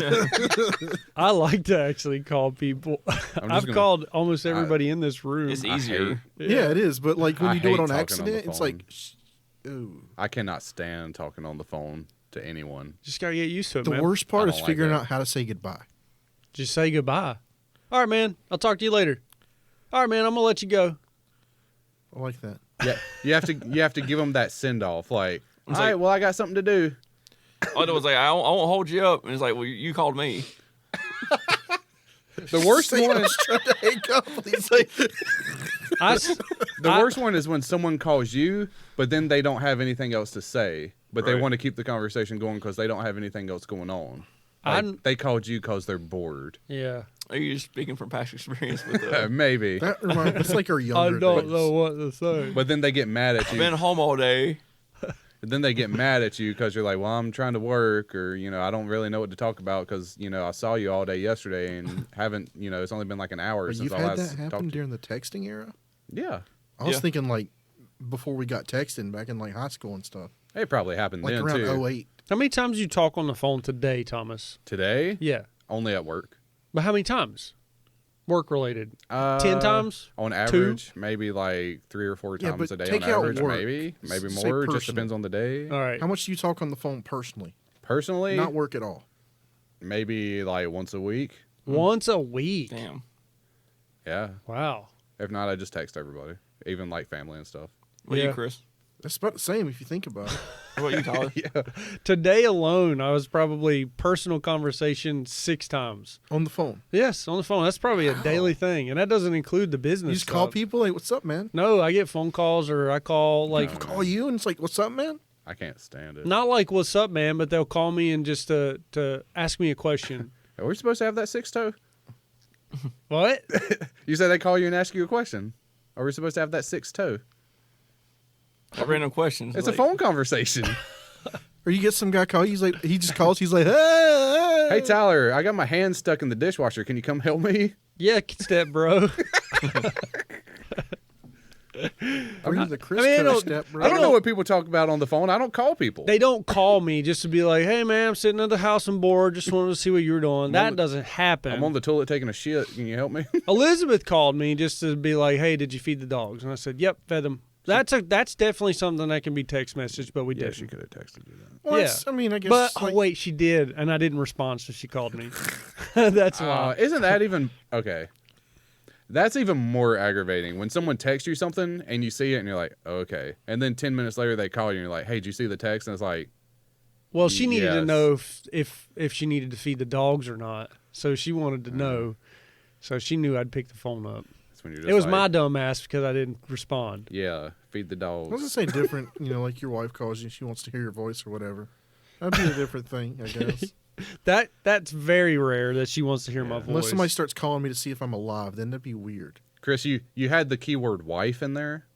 to actually call people. I've gonna- called almost everybody in this room. It's easier. Yeah, it is. But like when I you do it hate on talking on accident, the it's phone. like, ooh. I cannot stand talking on the phone to anyone. Just gotta get used to it, The man. worst part I is don't like figuring that. out how to say goodbye. Just say goodbye. All right, man. I'll talk to you later. All right, man. I'm gonna let you go. I like that. Yeah, you have to give them that send off. Like, all It's right, like- well, I got something to do. Oh, it was like, I won't hold you up. And it's like, well, you called me. The worst one is trying to hang up. He's like, the worst one is when someone calls you, but then they don't have anything else to say, but they Right. want to keep the conversation going because they don't have anything else going on. Like, I'm- they called you because they're bored. Yeah. Are you just speaking from past experience with Maybe, that reminds. It's like our I younger don't days. know what to say. but then they get mad at I've you. been home all day. And then they get mad at you because you're like, well, I'm trying to work, or I don't really know what to talk about because I saw you all day yesterday and haven't it's only been like an hour since You've I had last that talked happen to you. during the texting era? Yeah, I was Yeah. thinking like before we got texting back in like high school and stuff. it probably happened Like then around too. 08. How many times you talk on the phone today, Thomas? Today, Yeah. only at work. But how many times? Work related? 10 10 times? on average, maybe like 3 or 4 Yeah, times but a day take on out average. work. Maybe Say more. Just personal. depends on the day. All right. How much do you talk on the phone personally? Personally, Not work at all. maybe like once a week. Once a week. Damn. Yeah. Wow. If not, I just text everybody, even like family and stuff. What about Yeah. you, Chris? That's about the same if you think about it. What about you, Tyler? Today alone, I was probably personal conversation 6 times. On the phone. Yes, on the phone. That's probably a daily thing, and that doesn't include the business. You just call stuff. people, like, what's up, man? No, I get phone calls or I call like Call you and it's like, what's up, man? I can't stand it. not like what's up, man, but they'll call me and just to ask me a question. Are we supposed to have that 6 toe? What? You said they call you and ask you a question. Are we supposed to have that 6 toe? Random questions. It's a phone conversation. Or you get some guy call you, he's like, he just calls, he's like, hey, Hey Tyler, I got my hand stuck in the dishwasher. Can you come help me? Yeah, step bro. Or you the Chris I mean, I cut don't- step, bro. I don't know what people talk about on the phone. I don't call people. They don't call me just to be like, "Hey man, I'm sitting at the house and bored. Just wanted to see what you're doing." That doesn't happen. I'm on the toilet taking a shit. Can you help me? Elizabeth called me just to be like, "Hey, did you feed the dogs?" And I said, "Yep, fed them." That's definitely something that can be text message, but we Yeah, didn't. she could have texted you that. Well, Yeah. it's- I mean, I guess. But like, oh wait, she did, and I didn't respond, so she called me. That's why. Isn't that even okay? That's even more aggravating when someone texts you something and you see it and you're like, oh, okay, and then 10 minutes later they call you and you're like, hey, did you see the text? And it's like, Well, she needed to Yes. know if she needed to feed the dogs or not, so she wanted to know. So she knew I'd pick the phone up. that's when you're just It was like, my dumb ass because I didn't respond. yeah, feed the I was dogs. gonna say different, like your wife calls you, she wants to hear your voice or whatever. That'd be a different thing, I guess. That's very rare that she wants to hear my voice. Unless somebody starts calling me to see if I'm alive, then that'd be weird. Chris, you had the keyword wife in there.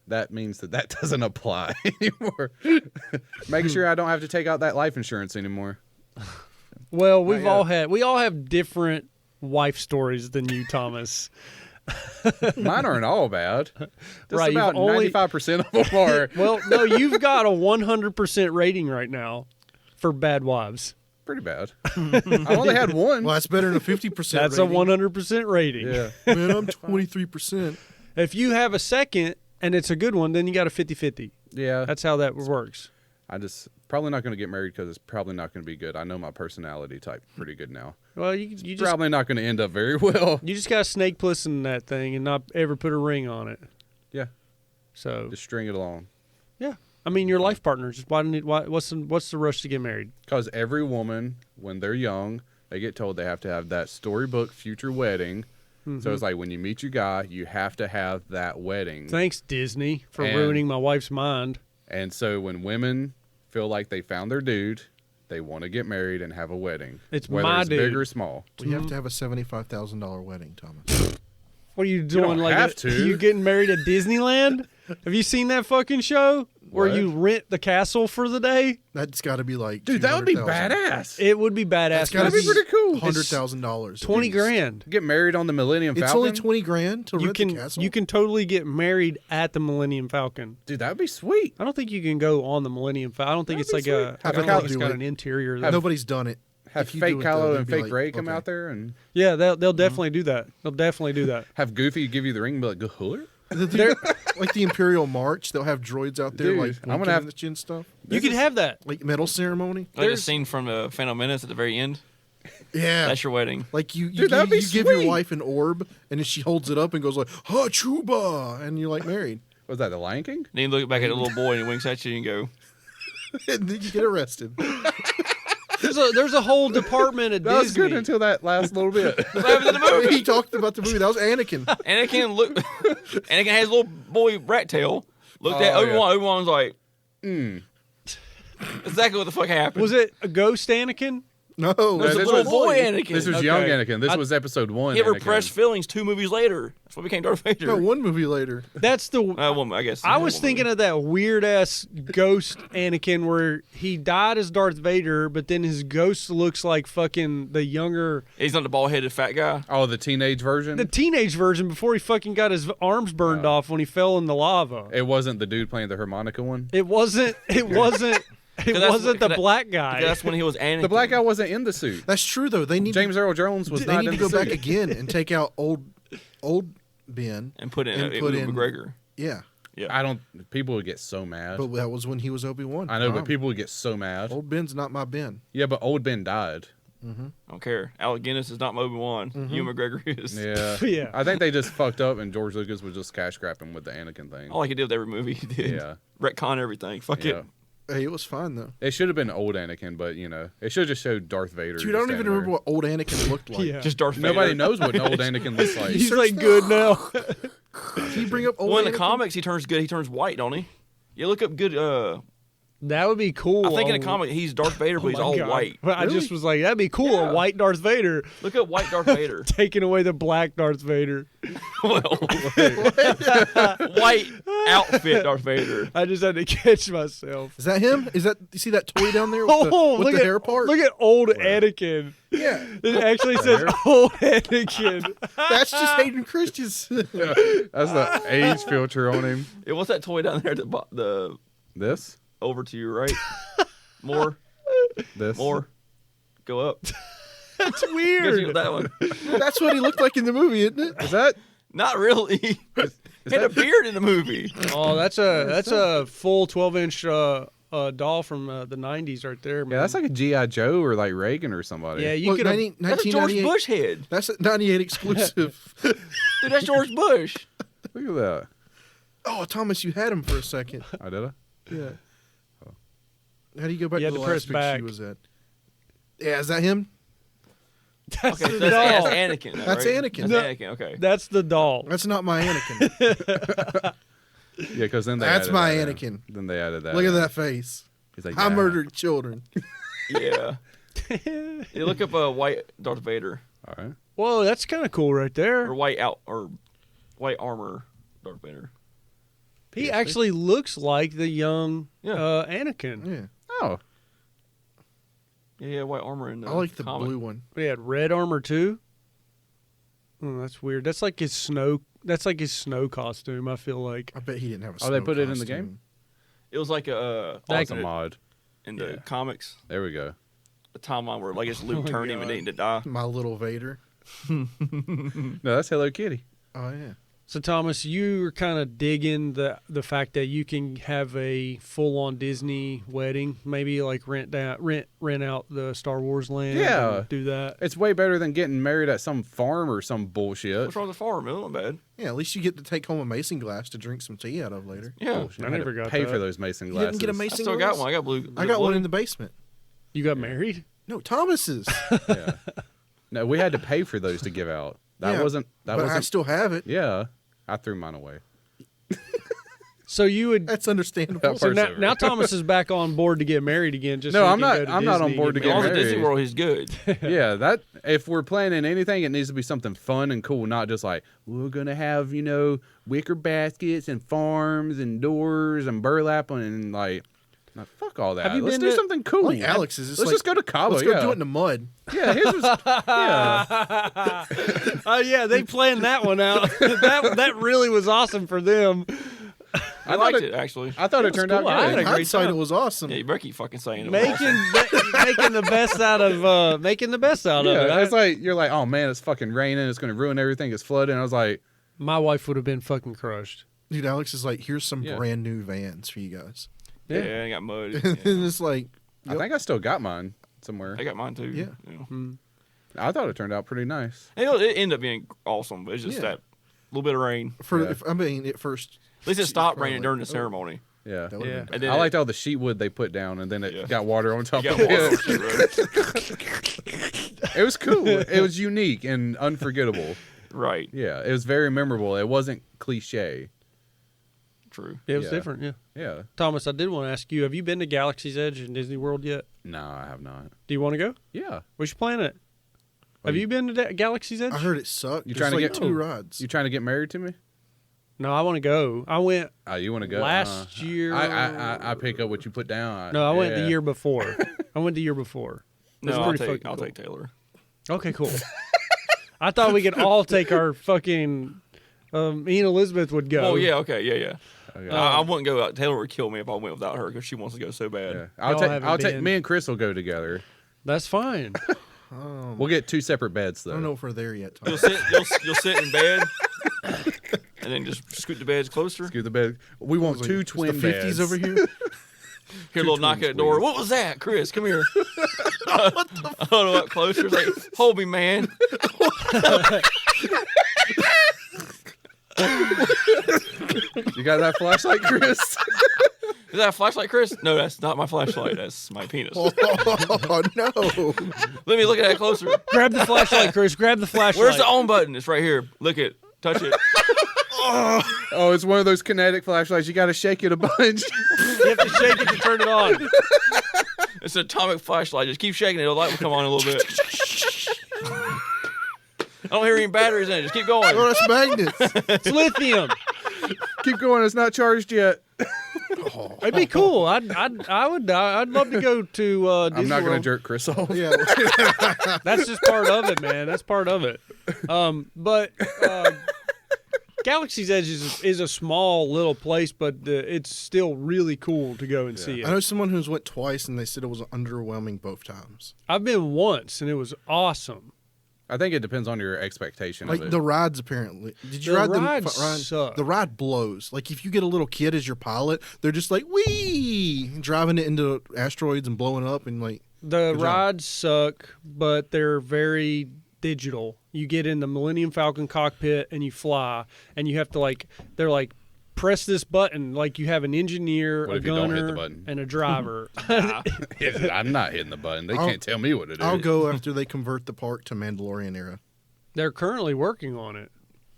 That means that doesn't apply anymore. Making sure I don't have to take out that life insurance anymore. Well, Not we all have different wife stories than you, Thomas. Mine aren't all bad. Just Right, you've about only- 95% of them are Well, no, you've got a 100% rating right now for bad wives. pretty bad. I only had one. Well, that's better than a 50%. That's rating. a 100% rating. Yeah. Man, I'm 23%. If you have a second and it's a good one, then you got a 50-50. Yeah. That's how that works. I just probably not going to get married because it's probably not going to be good. I know my personality type pretty good now. Well, you just Probably not going to end up very well. you just got to snake plissken that thing and not ever put a ring on it. Yeah. So Just string it along. yeah, I mean your life partner. Just what's the rush to get married? Because every woman, when they're young, they get told they have to have that storybook future wedding. So it's like when you meet your guy, you have to have that wedding. Thanks Disney for And- ruining my wife's mind. And so when women feel like they found their dude, they want to get married and have a wedding. It's whether my it's dude. big or small. We have to have a $75,000 wedding, Thomas. What are you doing? don't have to. You getting married at Disneyland? Have you seen that fucking show where What? you rent the castle for the day? That's got to be like, Dude, that would be 200,000. badass. It would be badass. That's gotta That'd be pretty cool. $100,000. $20 grand. Get married on the Millennium It's Falcon. only 20 grand to You rent can the castle. you can totally get married at the Millennium Falcon. Dude, that'd be sweet. I don't think you can go on the Millennium Falcon. I don't think That'd it's be like sweet. I Have don't Kylo think it's do got it. an interior. Nobody's done it. Have If you fake do it, though, Kylo they'd and be fake like, Rey come okay. out there and Yeah, they'll definitely do that. They'll definitely do that. have Goofy give you the ring and be like, go hood? Like the Imperial March, they'll have droids out there Dude, like I'm gonna blinking have- at you and stuff. You could have that. Like medal ceremony. Like the There's- scene from the Phantom Menace at the very end. Yeah. That's your wedding. Like you Dude, that'd be give your sweet. wife an orb, and then she holds it up and goes like, "Ha chuba," and you're like married, Was that the Lion King? Then you look back at the little boy and he winks at you and go, and then you get arrested. There's a whole department at That was Disney. good until that last little bit. "What happened in the movie?" He talked about the movie. That was Anakin. Anakin has a little boy rat tail. Looked at Oh, Obi-Wan. Obi-Wan was like, exactly what the fuck happened. Was it a ghost Anakin? No, There's a this little was- boy Anakin. This was Okay. young Anakin. This was episode 1. He had Anakin. repressed feelings 2 movies later. That's what became Darth Vader. no, one movie later. That's the. Well, I guess. I was thinking of that weird ass ghost Anakin where he died as Darth Vader, but then his ghost looks like fucking the younger, He's not the bald-headed fat guy. Oh, the teenage version? the teenage version before he fucking got his arms burned off when he fell in the lava. It wasn't the dude playing the harmonica one? It wasn't. It wasn't. It that's- wasn't the that- black guy. That's when he was Anakin. The black guy wasn't in the suit. That's true though. They need James Earl Jones was they not need in to the go suit. back again and take out old Ben. and put in and Ewan put in- McGregor. Yeah, I don't. People would get so mad. but that was when he was Obi-Wan. I know, but people would get so mad. Old Ben's not my Ben. Yeah, but old Ben died. I don't care. Alec Guinness is not Obi-Wan. Ewan McGregor is. Yeah. Yeah. I think they just fucked up, and George Lucas was just cash grabbing with the Anakin thing. All he did with every movie he did. Yeah. Retcon everything. Fuck Yeah. it. Hey, it was fine though. It should have been old Anakin, but it should have just showed Darth Vader. Dude, I don't even remember what old Anakin looked like. Yeah. Just Darth Vader. Nobody knows what old Anakin looks like. He's like good now. Can you bring up old Well, in the Anakin? comics, he turns good. He turns white, don't he? You look up good. That would be cool. I think in the comic he's Darth Vader, but he's Oh my all God. white. Well, I just was like, that'd be cool. Yeah. A white Darth Vader Look up white Darth Vader. taking away the black Darth Vader. Well, white outfit Darth Vader. I just had to catch myself. Is that him? Is that you see that toy down there with Oh, with look the at hair part? Look at old Anakin. Yeah, It actually says old Anakin. that's just Hayden Christensen. That's the age filter on him. Hey, what's that toy down there? The This? over to your right. More, This? more. Go up. That's Go see weird. that one. That's what he looked like in the movie, isn't it? Is that? Not really. He had a beard in the movie. Oh, that's a full 12-inch doll from the 90s right there, man. Yeah, that's like a G.I. Joe or like Reagan or somebody. Yeah, you Look, could 90 That's a George 1998. Bush head. That's a 98 exclusive. Dude, that's George Bush. Look at that. Oh, Thomas, you had him for a second. I did it. Yeah. How do you go back You to had the to last press picture back. she was at? Yeah, is that him? That's Okay, the that's doll. Anakin. though, That's right? Anakin. That's No. Anakin. Okay. That's the doll. That's not my Anakin. Yeah, because then they That's added my that in. Anakin. Then they added that. Look at in. that face. He's like, I yeah. murdered children. Yeah. You look up white Darth Vader All right. Whoa, that's kind of cool right or there. white armor Darth Vader. He actually looks like the young Yeah. Anakin. Yeah. Oh, Yeah, white armor in the I like the comic. blue one. But he had red armor too. Oh, that's weird. That's like his snow. That's like his snow costume. I feel like. I bet he didn't have a Oh, they snow put it in the costume. game? It was like a that's a alternate mod. in the Yeah. comics. There we go. The timeline where like it's Luke my turned him and God. didn't die. My little Vader. No, that's Hello Kitty. Oh, yeah. So Thomas, you were kind of digging the fact that you can have a full on Disney wedding, maybe like rent out the Star Wars land. Yeah. and do that. It's way better than getting married at some farm or some bullshit. What's wrong with the farm? It wasn't bad. Yeah, at least you get to take home a mason glass to drink some tea out of later. Yeah. Bullshit. I had never to got pay that. for those mason You glasses. didn't get a I mason still glass? got one. I got blue. I got one in the basement. You got married? No, Thomas's. Yeah. No, we had to pay for those to give out. That Yeah, wasn't. That but I wasn't. still have it. Yeah, I threw mine away. So you would. That's understandable. So First now Thomas is back on board to get married again. Just No, so he I'm can not- go to I'm not on Disney board to As get long as married. the Disney married. World is good. Yeah, that if we're planning anything, it needs to be something fun and cool, not just like we're gonna have wicker baskets and farms and doors and burlap and like. No, fuck all that. Have you Let's been do to- something cool. Like Alex's. It's Let's like, just go to Cabo. Let's go yeah. do it in the mud. Yeah, his was. Yeah, Oh yeah, they planned that one out. that really was awesome for them. I liked it actually. I thought it turned out cool. I had good. a great Hindsight, time. it was awesome. Yeah, you better keep fucking saying it. Making the best out of it. Yeah, it's like you're like, oh man, it's fucking raining. It's gonna ruin everything. It's flooding. I was like, My wife would have been fucking crushed. Dude, Alex is like, here's some Yeah. brand new Vans for you guys. Yeah, I got mud. And Yeah. it's like, I think I still got mine somewhere. I got mine too. Yeah. I thought it turned out pretty nice. It ended up being awesome, but it's just Yeah. that little bit of rain. for Yeah. I mean, at first. At least it stopped raining Like, during the oh, ceremony. Yeah, that would've Yeah. been And then I liked all the sheet wood they put down, and then it Yeah. got water on top You of got water on it. the road. It was cool. It was unique and unforgettable. Right. Yeah, it was very memorable. It wasn't cliche. true. It was Yeah. different, yeah. Yeah. Thomas, I did want to ask you, have you been to Galaxy's Edge in Disney World yet? No, I have not. Do you want to go? Yeah. We should plan it. Well, Have you been to Galaxy's Edge? I heard it sucked. You There's trying to like get- two rides. You trying to get married to me? No, I want to go. I went Oh, you want to go? last year. I pick up what you put down. No, I went the Yeah. year before. I went the year before. It was No, I'll pretty take, fucking I'll cool. take Taylor. Okay, cool. I thought we could all take our fucking. Me and Elizabeth would go. Oh yeah, okay, yeah. Okay. I wouldn't go out. Taylor would kill me if I went without her because she wants to go so bad. Yeah. Y'all haven't I'll take. been. Me and Chris will go together. That's fine. We'll get 2 separate beds though. I don't know if we're there yet. Tom. You'll sit in bed, and then just scoot the beds closer. Scoot the bed. We want Like, 2 it's twin the 50s beds over here. Hear a little knock at the door. please. What was that, Chris? Come here. What the fuck? Hold up closer. It's like, hold me, man. You got that flashlight, Chris? Is that a flashlight, Chris? No, that's not my flashlight. That's my penis. Oh no! Let me look at that closer. Grab the flashlight, Chris. Grab the flashlight. Where's the on button? It's right here. Lick it. Touch it. Oh, it's one of those kinetic flashlights. You got to shake it a bunch. You have to shake it to turn it on. It's an atomic flashlight. Just keep shaking it. The light will come on in a little bit. I don't hear any batteries in it. Just keep going. Oh, that's magnets. It's lithium. Keep going. It's not charged yet. It'd be cool. I'd love to go to Disney I'm not going to World. jerk Chris off. Yeah. That's just part of it, man. That's part of it. But Galaxy's Edge is a small little place, but it's still really cool to go and see I it. know someone who's went twice and they said it was underwhelming both times. I've been once and it was awesome. I think it depends on your expectation Like of it. the rides, apparently. Did you The ride rides the ride? suck. The ride blows. Like if you get a little kid as your pilot, they're just like wee, driving it into asteroids and blowing up and like. The Good job. rides suck, but they're very digital. You get in the Millennium Falcon cockpit and you fly, and you have to they're like, press this button like you have an engineer, What a if you don't hit the gunner, button? and a driver. I'm not hitting the button. They I'll- can't tell me what to do. I'll go after they convert the park to Mandalorian era. They're currently working on it.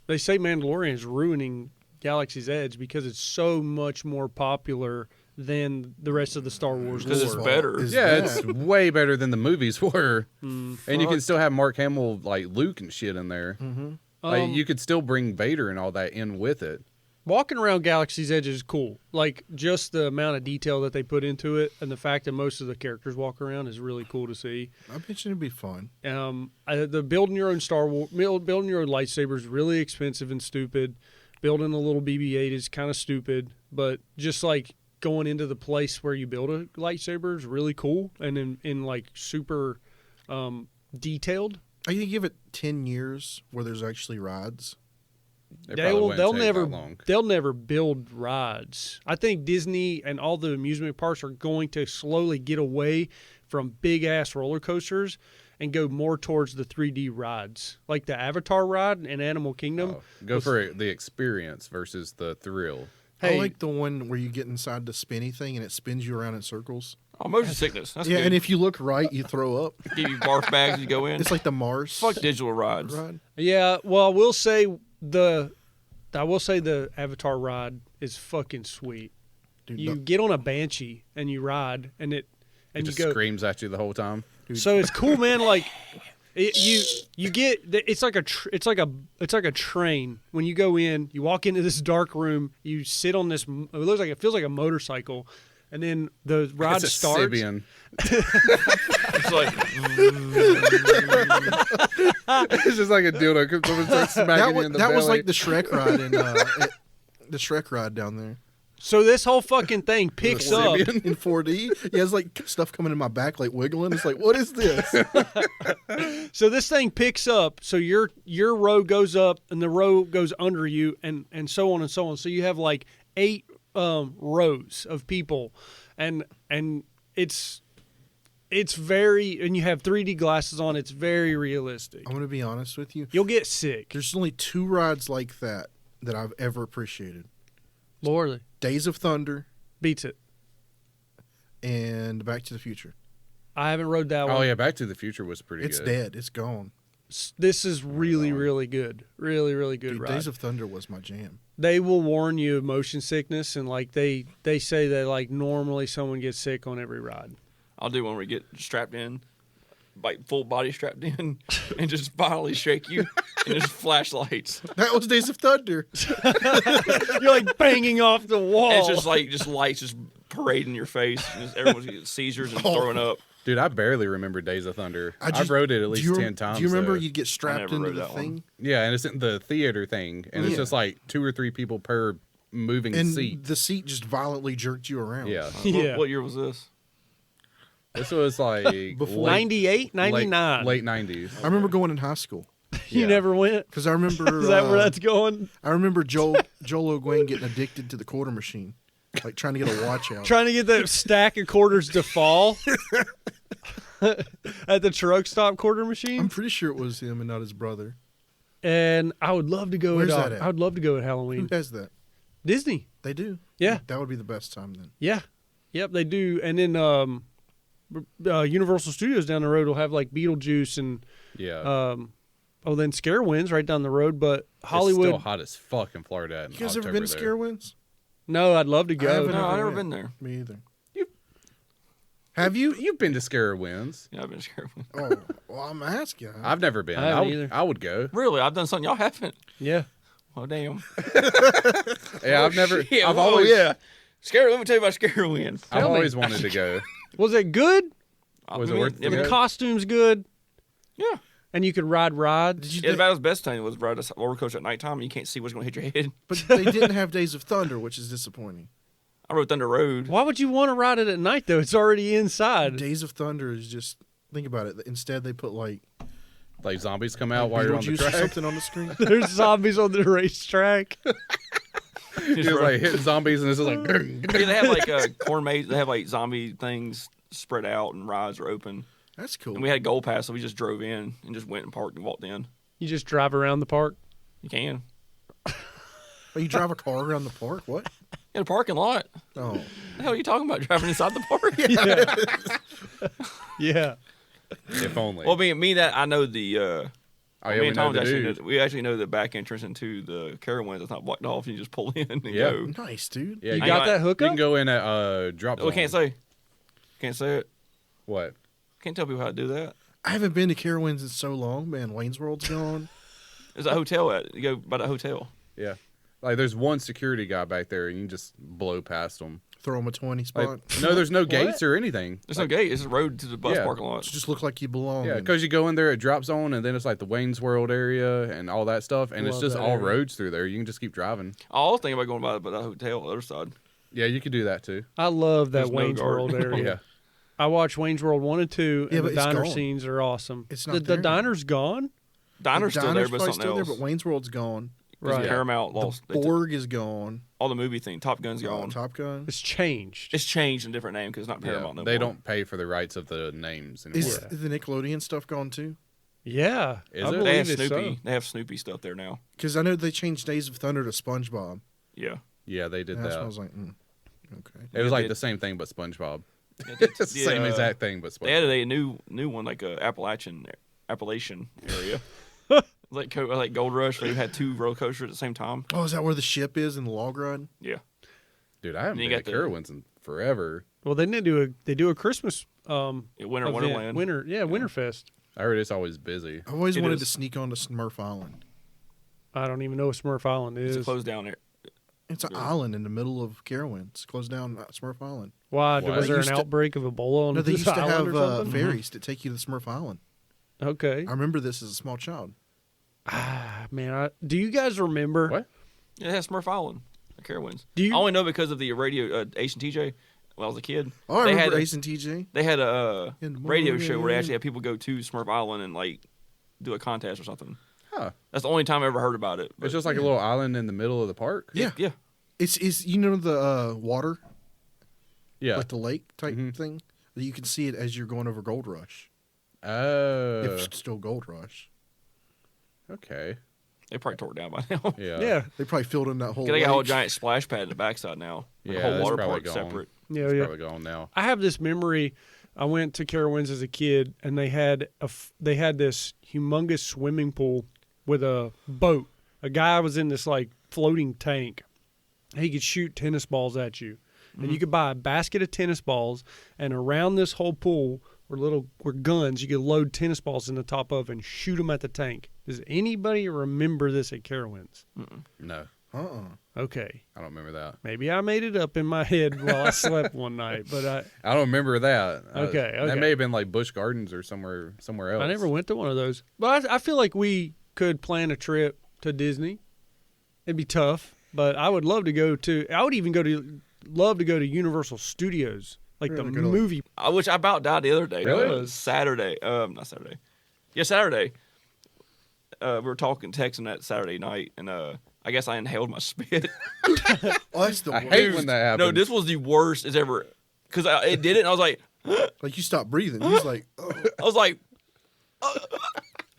They say Mandalorian is ruining Galaxy's Edge because it's so much more popular than the rest of the Star Wars Because it's lore. better. Is Yeah, that- it's way better than the movies were. Mm. And you can still have Mark Hamill, like Luke and shit in there. Like, you could still bring Vader and all that in with it. Walking around Galaxy's Edge is cool. Like, just the amount of detail that they put into it and the fact that most of the characters walk around is really cool to see. I bet you it'd be fun. The building your own building your own lightsaber is really expensive and stupid. Building a little BB-8 is kind of stupid, but just like going into the place where you build a lightsaber is really cool and in like super detailed. I can give it 10 years where there's actually rides. It probably wouldn't take that long. They'll never build rides. I think Disney and all the amusement parks are going to slowly get away from big ass roller coasters and go more towards the 3D rides, like the Avatar ride in Animal Kingdom. Oh, go for the experience versus the thrill. Hey, I like the one where you get inside the spinny thing and it spins you around in circles. Oh, motion sickness. That's Yeah, good. and if you look right, you throw up. Give you barf bags as you go in. It's like the Mars Fuck digital rides. ride. yeah. Well, I will say the Avatar ride is fucking sweet. Dude, You get on a Banshee and you ride, and It you just go. screams at you the whole time. So it's cool, man. Like you get it's like a train. When you go in, you walk into this dark room. You sit on this. It feels like a motorcycle, and then the ride It's a starts. Sibian. It's like, It's just like a dildo. Someone starts smacking you in the that was belly. like the Shrek ride in the Shrek ride down there So this whole fucking thing picks up. Sibian. in 4D. He has like stuff coming in my back, like wiggling. It's like, what is this? So this thing picks up. So your row goes up, and the row goes under you, and so on and so on. So you have like 8 rows of people, and it's very, and you have 3D glasses on. It's very realistic. I'm gonna be honest with you. You'll get sick. There's only 2 rides like that I've ever appreciated: Lord, Days of Thunder beats it. and Back to the Future. I haven't rode that one. Oh yeah, Back to the Future was pretty It's good. dead. It's gone. this is really, really good. Really, really good Dude, ride. Days of Thunder was my jam. They will warn you of motion sickness, and like they say that like normally someone gets sick on every ride. I'll do one where we get strapped in, like full body strapped in, and just violently shake you, and just flashlights. That was Days of Thunder. You're like banging off the wall. And it's just like lights just parading your face. And just everyone's getting seizures and throwing up. Dude, I barely remember Days of Thunder. I just- rode it at least do you 10 times. Do you remember though. you'd get strapped never into rode the that one. thing? Yeah, and it's in the theater thing, and it's Yeah. just like 2 or 3 people per moving And seat. the seat just violently jerked you around. Yeah. Yeah. What year was this? This was like Before- 98, 99. late 90s. I remember going in high school You Yeah. never went? because I remember. Is that where that's going? I remember Joel O'Gwen getting addicted to the quarter machine, like trying to get a watch out. Trying to get that stack of quarters to fall at the truck stop quarter I'm machine. pretty sure it was him and not his brother. And I would love to go Where's at, that at? I would love to go at Who Halloween. has that? Disney. They do. Yeah. That would be the best time then. Yeah. Yep, they do. And then Universal Studios down the road will have like Beetlejuice and Yeah. then Scarewinds right down the road, but Hollywood. It's still hot as fuck in Florida. In You guys ever October been to there. Scarewinds? No, I'd love to I go. haven't No, I've never yet. been there. Me either. You- Have you? You've been to Scarewinds. Yeah, I've been scared. Oh, well, I'm asking. I've never been. I haven't would, either. I would go. Really? I've done something y'all haven't. Yeah. Oh, damn. Yeah, I've never. Yeah, I've whoa, always. yeah. Scary. Let me tell you about Scarewinds. I've Tell me. always wanted to go. Was it good? Was it worth yeah, the The go? costumes good, yeah. and you could ride rides. Did you? Yeah, about his best thing was ride a roller coaster at nighttime and you can't see what's going to hit your head. But they didn't have Days of Thunder, which is disappointing. I rode Thunder Road. Why would you want to ride it at night though? It's already inside. Days of Thunder is just think about it. Instead, they put like Like zombies come out while you're on the Beetlejuice or track. something on the screen. There's zombies on the racetrack. You're like hitting zombies, and it's just like. Yeah, they have like corn maze. They have like zombie things spread out and rides are open. That's cool. And we had a goal pass, so we just drove in and just went and parked and walked in. You just drive around the park. You can. Oh, you drive a car around the park? What? In a parking lot. Oh, What the hell are you talking about driving inside the park? Yeah. If only. Well, me that I know the. oh yeah, Me we and know Tom the actually know, dude. we actually know the back entrance into the Carowinds. It's not blocked off. You just pull in and Yeah. go. nice, dude. Yeah, You I got got- that You hookup? can go in at drop. Oh, we can't zone. say. Can't say it. What? Can't tell people how to do that. I haven't been to Carowinds in so long, man. Wayne's World's gone. There's a hotel at. You go by the hotel. Yeah. Like there's one security guy back there, and you can just blow past him. Throw them a 20 Like, spot. no, there's no gates or anything. There's no gate. It's a road to the bus Yeah. parking lot. Just look like you belong. Yeah, in. because you go in there at drop zone, and then it's like the Wayne's World area and all that stuff, and it's Love just that all area. roads through there. You can just keep driving. I was thinking about going by the hotel on the other side. Yeah, you could do that too. I love that There's no Wayne's guard. World area. Yeah. I watched Wayne's World 1 and 2, Yeah, and but the it's diner gone. scenes are awesome. It's the not there anymore. diner's gone? Diner's The still there, Diner's but probably something still else. there, but Wayne's World's gone. Right. Paramount lost. The Borg is gone. All the movie thing. Top Gun's gone. Top Gun. It's changed. It's changed in a different name because it's not Yeah, Paramount no they more. don't pay for the rights of the names anymore. Is the Nickelodeon stuff gone too? Yeah. Is I it? believe They have it's Snoopy. so. They have Snoopy stuff there now. Because I know they changed Days of Thunder to SpongeBob. Yeah. Yeah, they did And that's that. when I was like, okay. It was Yeah, like they- the same thing, but SpongeBob. It's It's the same exact thing, but They added SpongeBob. a new one like a Appalachian area. like Gold Rush, where you had two roller coasters at the same time. Oh, is that where the ship is in the log ride? Yeah. Dude, I haven't You been got to the- Carowinds in forever. Well, they do a Christmas Winter event. Wonderland. Winterfest. I heard it's always busy. I always It wanted is. to sneak onto Smurf Island. I don't even know what Smurf Island It's is. closed down there. It's an Yeah. island in the middle of Carowinds. Closed down Smurf Island. Why? Why? Was there They an used to- outbreak of Ebola on No, they this used to island have or something? ferries to take you to Smurf Island. Okay. I remember this as a small child. Man, do you guys remember? What? Yeah, it has Smurf Island. The Carowinds. Do you- I only know because of the radio Ace and TJ when I was a kid. Oh, I They remember had a- Ace and TJ. They had a In the radio show where they morning. actually had people go to Smurf Island and like do a contest or something. Huh. That's the only time I ever heard about it. It's just like a little island in the middle of the park. Yeah. yeah. It's you know the water, Yeah. like the lake type Mhm. thing. You can see it as you're going over Gold Rush. Oh. If it's still Gold Rush. Okay. They probably tore it down by now. Yeah. Yeah. They probably filled in that whole. They got a whole lake. giant splash pad in the backside now. Like Yeah, the whole that's water probably park's gone. separate. Yeah, It's yeah. probably gone now. I have this memory I went to Carowinds as a kid, and they had this humongous swimming pool with a boat. A guy was in this like floating tank. He could shoot tennis balls at you, and you could buy a basket of tennis balls, and around this whole pool were guns. You could load tennis balls in the top of and shoot them at the tank. Does anybody remember this at Carowinds? No, Okay. I don't remember that. Maybe I made it up in my head while I slept one night, but I don't remember that. Okay. That may have been like Busch Gardens or somewhere else. I never went to one of those. But I feel like we could plan a trip to Disney. It'd be tough, but I would love to go to. I would even love to go to Universal Studios, like the movie. Which I about died the other day. Really? Saturday. Not Saturday. Yeah, Saturday. We were texting that Saturday night, and I guess I inhaled my spit. Oh, that's the I worst. hate when that happens. No, this was the worst it's ever. Because it did it, and I was like, Like you stopped breathing. He was like, oh. I was like,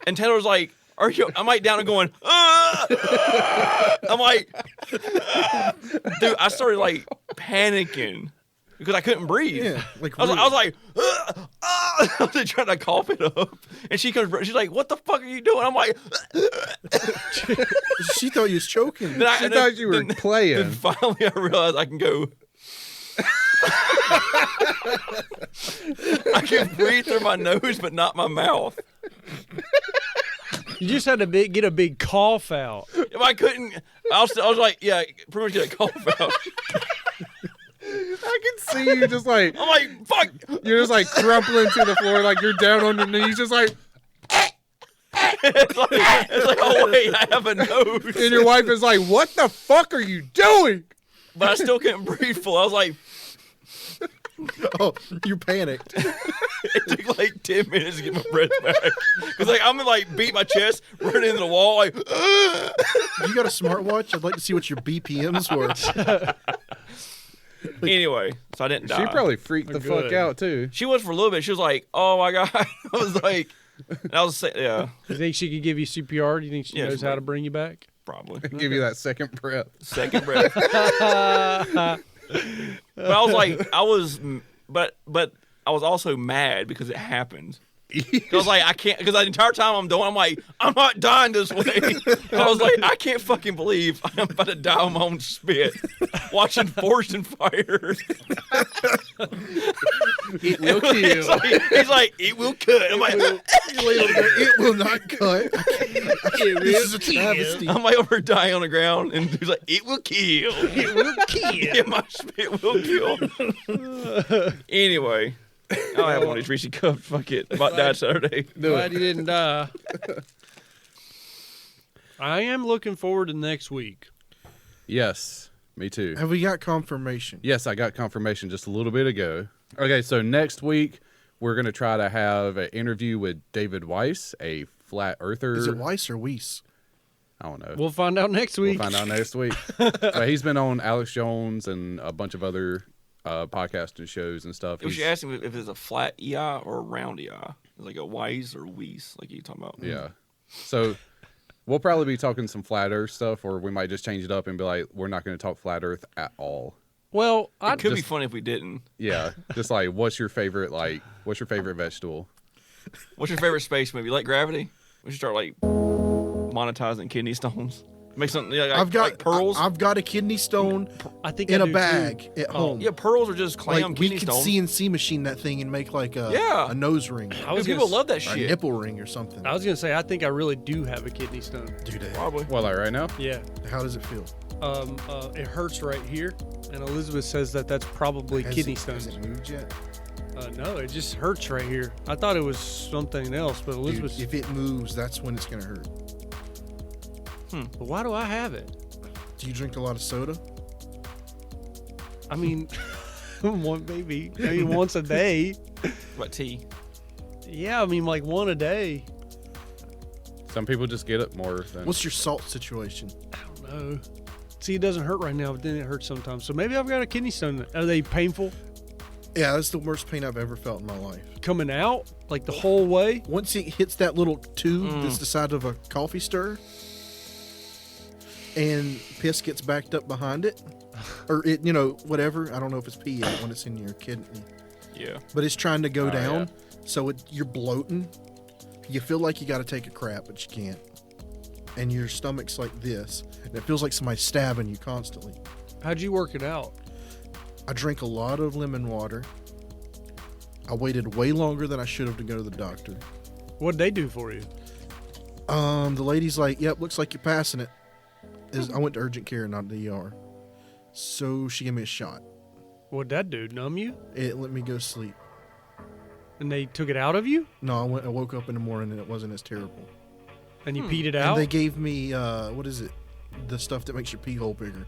and Taylor was like, "Are you?" I'm like down and going, I'm like, dude, I started like panicking because I couldn't breathe. Yeah, like I was like, I was like trying to cough it up, and she's like, "What the fuck are you doing?" I'm like, She thought you was choking. She thought you were playing. Then finally, I realized I can go. I can breathe through my nose, but not my mouth. You just had to get a big cough out. If I couldn't, I was like, yeah, pretty much get a cough out. I can see you just like I'm like, fuck. you're just like crumpling to the floor, like you're down on your knees, just like. It's like, oh wait, I have a nose. And your wife is like, "What the fuck are you doing?" But I still couldn't breathe full. I was like, Oh, you panicked. it took like 10 minutes to get my breath back. Because like I'm gonna like beat my chest, run into the wall, like. You got a smartwatch? I'd like to see what your BPMs were. Anyway, so I didn't die. She probably freaked the fuck Good. out too. She was for a little bit. She was like, "Oh my god!" I was like, and I was yeah, You think she could give you CPR? Do you think she Yeah, knows she how might. to bring you back? probably Give you that second breath. second breath. But I was like, but I was also mad because it happened. I was like, I can't, because the entire time I'm like, I'm not dying this way. I was like, I can't fucking believe I'm about to die on my own spit, watching Forged in Fire. It will kill. He's like, it will cut. I'm like, It will not cut. This is a travesty. I'm like over dying on the ground, and he's like, it will kill. It will kill. Yeah, my spit will kill. Anyway, I'll have one of these Reese cups. Fuck it. About died Saturday. Glad you didn't die. I am looking forward to next week. Yes, me too. Have we got confirmation? Yes, I got confirmation just a little bit ago. Okay, so next week we're going to try to have an interview with David Weiss, a flat earther. Is it Weiss or Weiss? I don't know. We'll find out next week. We'll find out next week. So he's been on Alex Jones and a bunch of other podcasting shows and stuff. We should ask him if it's a flat EI or a round EI. It's like a Weiss or Weiss, like you talking about. Yeah. So we'll probably be talking some flat earth stuff, or we might just change it up and be like, we're not going to talk flat earth at all. Well, It could be funny if we didn't. Yeah. Just like, what's your favorite vegetable? What's your favorite space movie? Like Gravity? We should start like monetizing kidney stones. Make something like pearls. I've got a kidney stone I think in I a do bag too. at home. yeah, pearls are just clam Like we kidney could stones. CNC machine that thing and make like a nose ring, I was Dude, gonna people love that or a shit. nipple ring or something. I was gonna say I think I really do have a kidney stone. Dude, Probably. Well, like right now? Yeah. how does it feel? It hurts right here, and Elizabeth says that's probably kidney Has stones. it moved yet? No, it just hurts right here. I thought it was something else, but Dude, Elizabeth. if it moves, that's when it's gonna hurt. But why do I have it? Do you drink a lot of soda? I mean, maybe once a day. What tea? Yeah, I mean like one a day. Some people just get it more than. What's your salt situation? I don't know. See, it doesn't hurt right now, but then it hurts sometimes. So maybe I've got a kidney stone. Are they painful Yeah, that's the worst pain I've ever felt in my life. coming out like the whole way? Once it hits that little tube that's the size of a coffee stir, and piss gets backed up behind it, or it, whatever. I don't know if it's pee yet when it's in your kidney. Yeah. but it's trying to go Oh, down. yeah. So you're bloating. You feel like you got to take a crap, but you can't. And your stomach's like this, and it feels like somebody's stabbing you constantly. How'd you work it out? I drank a lot of lemon water. I waited way longer than I should have to go to the doctor. What'd they do for you? The lady's like, "Yep, looks like you're passing it." I went to urgent care, not the ER. So she gave me a shot. What'd that do? Numb you? It let me go sleep. And they took it out of you? No, I woke up in the morning and it wasn't as terrible. And you peed it And out? they gave me what is it? The stuff that makes your pee hole bigger.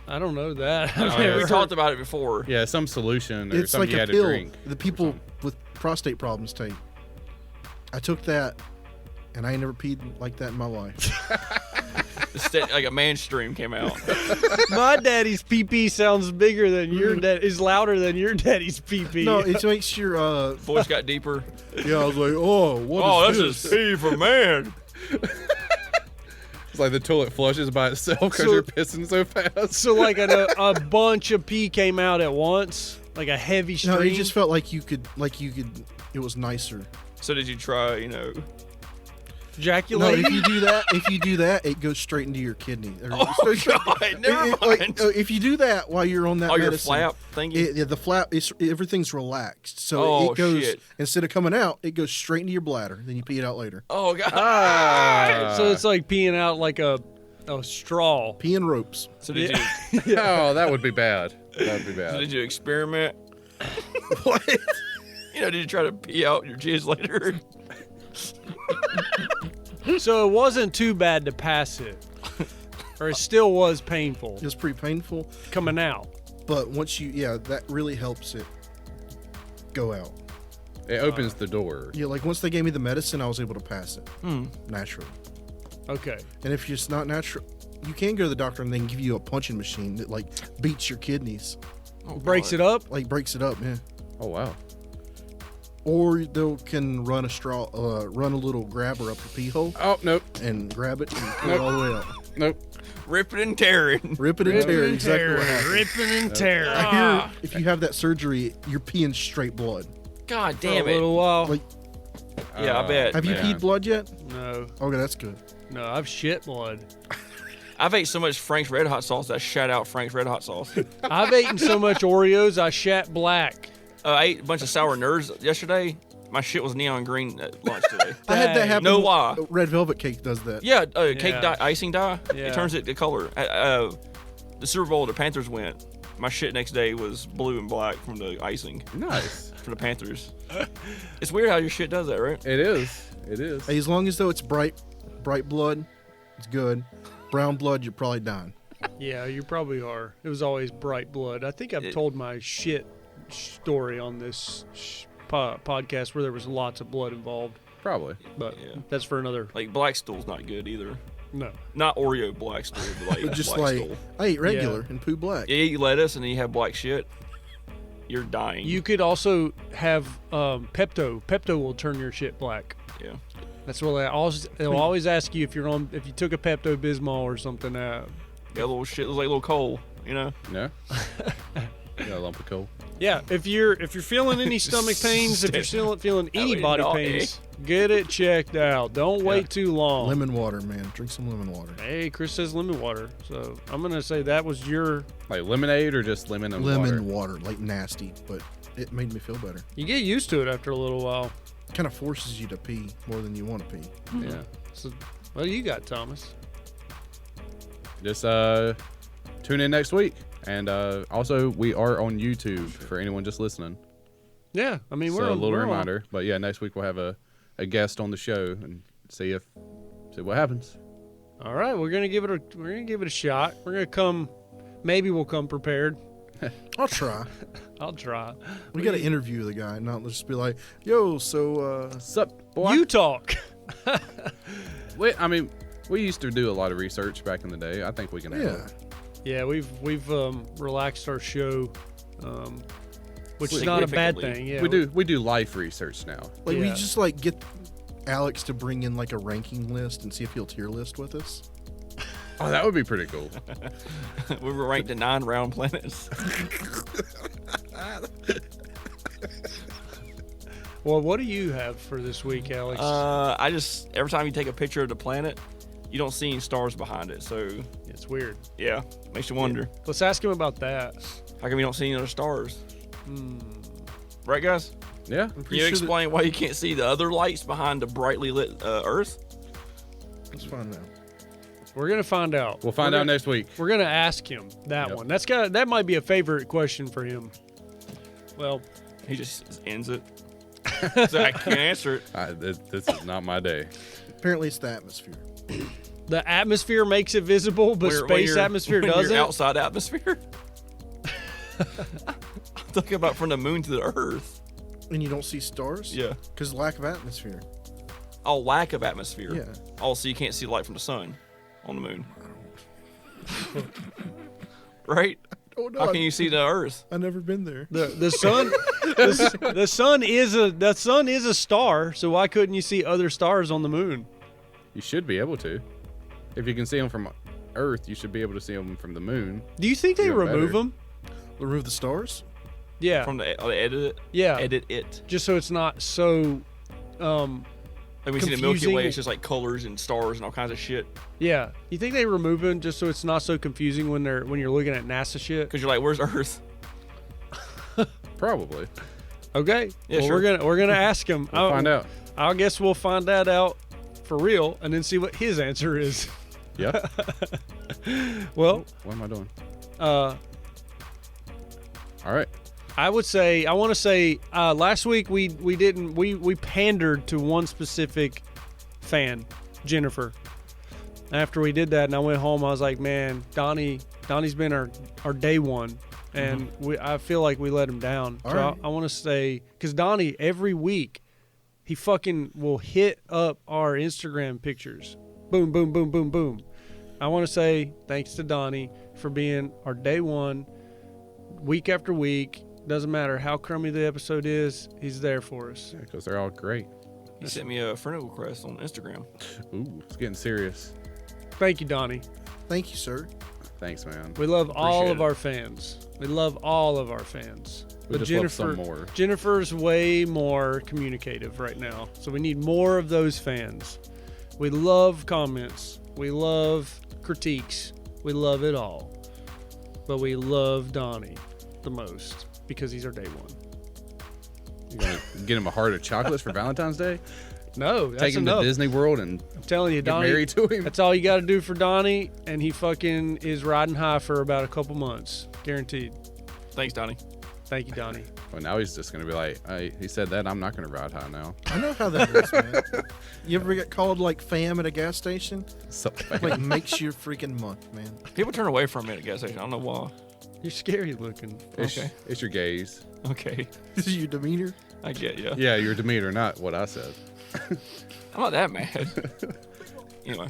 I don't know that. I've We never heard- talked about it before. Yeah, some solution or It's something like you a had pill to drink. the people with prostate problems take. I took that, and I ain't never peed like that in my life. Like a man stream came out. My daddy's pee-pee sounds bigger than your dad. Is louder than your daddy's pee-pee. No, it makes your Voice got deeper. yeah. I was like, oh, what is That's this? just pee for man. It's like the toilet flushes by itself because So- you're pissing so fast. So like a bunch of pee came out at once, like a heavy stream. No, it just felt like you could. It was nicer. So did you try, No, ejaculate. if you do that, it goes straight into your kidney. Oh, God, never mind. If you do that while you're on that your medicine, flap thingy? the flap, everything's relaxed. So Oh, it goes, shit. instead of coming out, it goes straight into your bladder. Then you pee it out later. Oh, God. So it's like peeing out like a straw. Peeing ropes. So did Oh, that would be bad. That would be so bad. did you experiment? What? Did you try to pee out your jizz later? So it wasn't too bad to pass it, or it still was painful It was pretty painful, coming out. but once that really helps it go out. It opens the door. Yeah, like once they gave me the medicine, I was able to pass it naturally. Okay. And if it's not natural, you can go to the doctor and they can give you a punching machine that like beats your kidneys, Breaks it up. like breaks it up, yeah. Oh, wow. Or they can run a little grabber up your pee hole Oh, nope. and grab it and pull it all the way out. Nope. Ripping and tearing. Rip it and tear it, exactly what happened. Ripping and tearing. I hear if you have that surgery, you're peeing straight blood. God For a damn it. little while. Like, Yeah, I bet. have you man. peed blood yet? No, Okay, that's good. no, I've shit blood. I've ate so much Frank's Red Hot sauce that I shat out Frank's Red Hot sauce. I've eaten so much Oreos I shat black. I ate a bunch of sour nerds yesterday. My shit was neon green at lunch today. I had that Dang. happen. No lie. Red velvet cake does that. Yeah, cake Yeah. dye, icing dye. Yeah. It turns it to color. The Super Bowl, the Panthers went. My shit next day was blue and black from the icing Nice. from the Panthers. It's weird how your shit does that, right? It is. It is. Hey, as long as though it's bright blood, it's good. Brown blood, you're probably dying. Yeah, you probably are. It was always bright blood. I think I've told my shit story on this podcast where there was lots of blood involved, Probably. but Yeah. that's for another. Like black stool's not good either. No. Not Oreo black stool, but like Just black like stool. I eat regular and poo black. You eat lettuce and then you have black shit. You're dying. You could also have Pepto. Pepto will turn your shit black. Yeah. That's what they'll always ask you if you took a Pepto Bismol or something. Got a little shit. It was like a little coal, you know. No? Got a lump of coal. Yeah, if you're feeling any stomach pains, if you're still feeling any would body not, pains, get it checked out. Don't wait too long. Lemon water, man. Drink some lemon water. Hey, Chris says lemon water, so I'm gonna say that was your. Like lemonade or just lemon and Lemon water? water, like nasty, but it made me feel better. You get used to it after a little while. Kind of forces you to pee more than you want to pee. Yeah. So, what do you got, Thomas? Just tune in next week. And also, we are on YouTube for anyone just listening. Yeah, I mean So we're a on, little we're on- reminder. But yeah, next week we'll have a guest on the show and see what happens. All right, we're gonna give it a shot. We're gonna come. Maybe we'll come prepared. I'll try. I'll try. We got to interview the guy, not just be like, "Yo, so What's up, boy? You talk. We used to do a lot of research back in the day. I think we can handle yeah." it. Yeah, we've relaxed our show, which is not a bad Significantly. thing. Yeah, We do life research now. Like we Yeah. just like get Alex to bring in like a ranking list and see if he'll tier list with us. Oh, that would be pretty cool. We were ranked in 9 round planets. path. Well, what do you have for this week, Alex? I just every time you take a picture of the planet, you don't see any stars behind it. So It's weird. yeah, makes you wonder. Let's ask him about that. How come you don't see any other stars? Right, guys? Yeah. Can you explain why you can't see the other lights behind the brightly lit Earth? Let's find out. We're gonna find out. We'll find out next week. We're gonna ask him that Yep. one. That might be a favorite question for him. Well, He just ends it. So I can't answer it. This is not my day. Apparently, it's the atmosphere. the atmosphere makes it visible, but When space you're- atmosphere when doesn't. You're outside atmosphere. I'm talking about from the moon to the Earth. And you don't see stars? Yeah. Because lack of atmosphere. Oh, lack of atmosphere. Yeah. Oh, so you can't see light from the sun on the moon. Right? Oh, no. How can you see the Earth? I've never been there. The sun the sun is a star, so why couldn't you see other stars on the moon? You should be able to. If you can see them from Earth, you should be able to see them from the moon. Do you think they Even remove better. them? Remove the stars? Yeah. From the edit it? Yeah. Edit it. Just so it's not so Like we see the Milky confusing. Way, it's just like colors and stars and all kinds of shit. yeah. You think they remove them just so it's not so confusing when you're looking at NASA shit? Because you're like, where's Earth? Probably. Okay. Yeah, well, sure. we're gonna ask him. We'll find out. I guess we'll find that out for real and then see what his answer is. Yeah. Well, What am I doing? uh All right. I want to say last week we pandered to one specific fan, Jennifer. After we did that and I went home, I was like, man, Donnie's been our day one, and I feel like we let him down. All So right. I want to say, because Donnie every week he fucking will hit up our Instagram pictures, boom, boom, boom, boom, boom. I want to say thanks to Donnie for being our day one, week after week. Doesn't matter how crummy the episode is, he's there for us. Yeah, because they're all great. He sent me a friend request on Instagram. Ooh, it's getting serious. Thank you, Donnie. Thank you, sir. Thanks, man. We love all Appreciate of it. our fans. We love all of our fans. We just love some more. Jennifer's way more communicative right now, so we need more of those fans. We love comments. We love critiques. We love it all. But we love Donnie the most because he's our day one. You gonna get him a heart of chocolates for Valentine's Day? No, that's Take him enough. to Disney World and I'm telling you, get Donnie. married to him? That's all you got to do for Donnie, and he fucking is riding high for about a couple months, guaranteed. Thanks, Donnie. Thank you, Donnie. Well, now he's just gonna be like, hey, he said that, I'm not gonna ride high now. I know how that is, man. You ever get called like fam at a gas station? So Like makes your freaking month, man. People turn away from me at a gas station. I don't know why. You're scary looking. it's, Okay. it's your gaze. Okay. This is your demeanor. I get you. Yeah, your demeanor, not what I said. I'm not that mad. Anyway.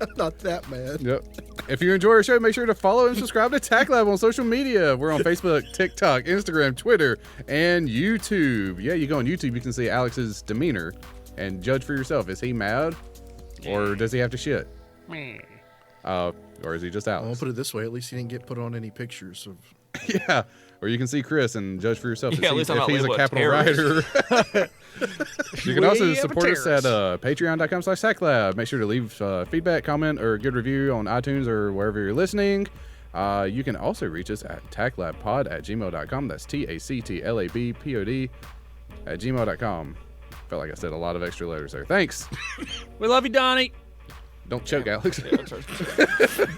I'm not that mad. Yep. If you enjoy our show, make sure to follow and subscribe to TACT Lab on social media. We're on Facebook, TikTok, Instagram, Twitter, and YouTube. Yeah, you go on YouTube, you can see Alex's demeanor and judge for yourself. Is he mad? Or does he have to shit? Or is he just I'll Alex? put it this way. At least he didn't get put on any pictures of. Yeah. Or you can see Chris and judge for yourself Yeah, at least I'm if not he's a labeled a capital writer. You can also We have a support us at terrorist. patreon.com/TACTLab. Make sure to leave feedback, comment, or good review on iTunes or wherever you're listening. You can also reach us at tactlabpod@gmail.com. That's TACTLABPOD @gmail.com. Felt like I said a lot of extra letters there. Thanks. We love you, Donnie. Don't choke, Alex. Yeah, that's right.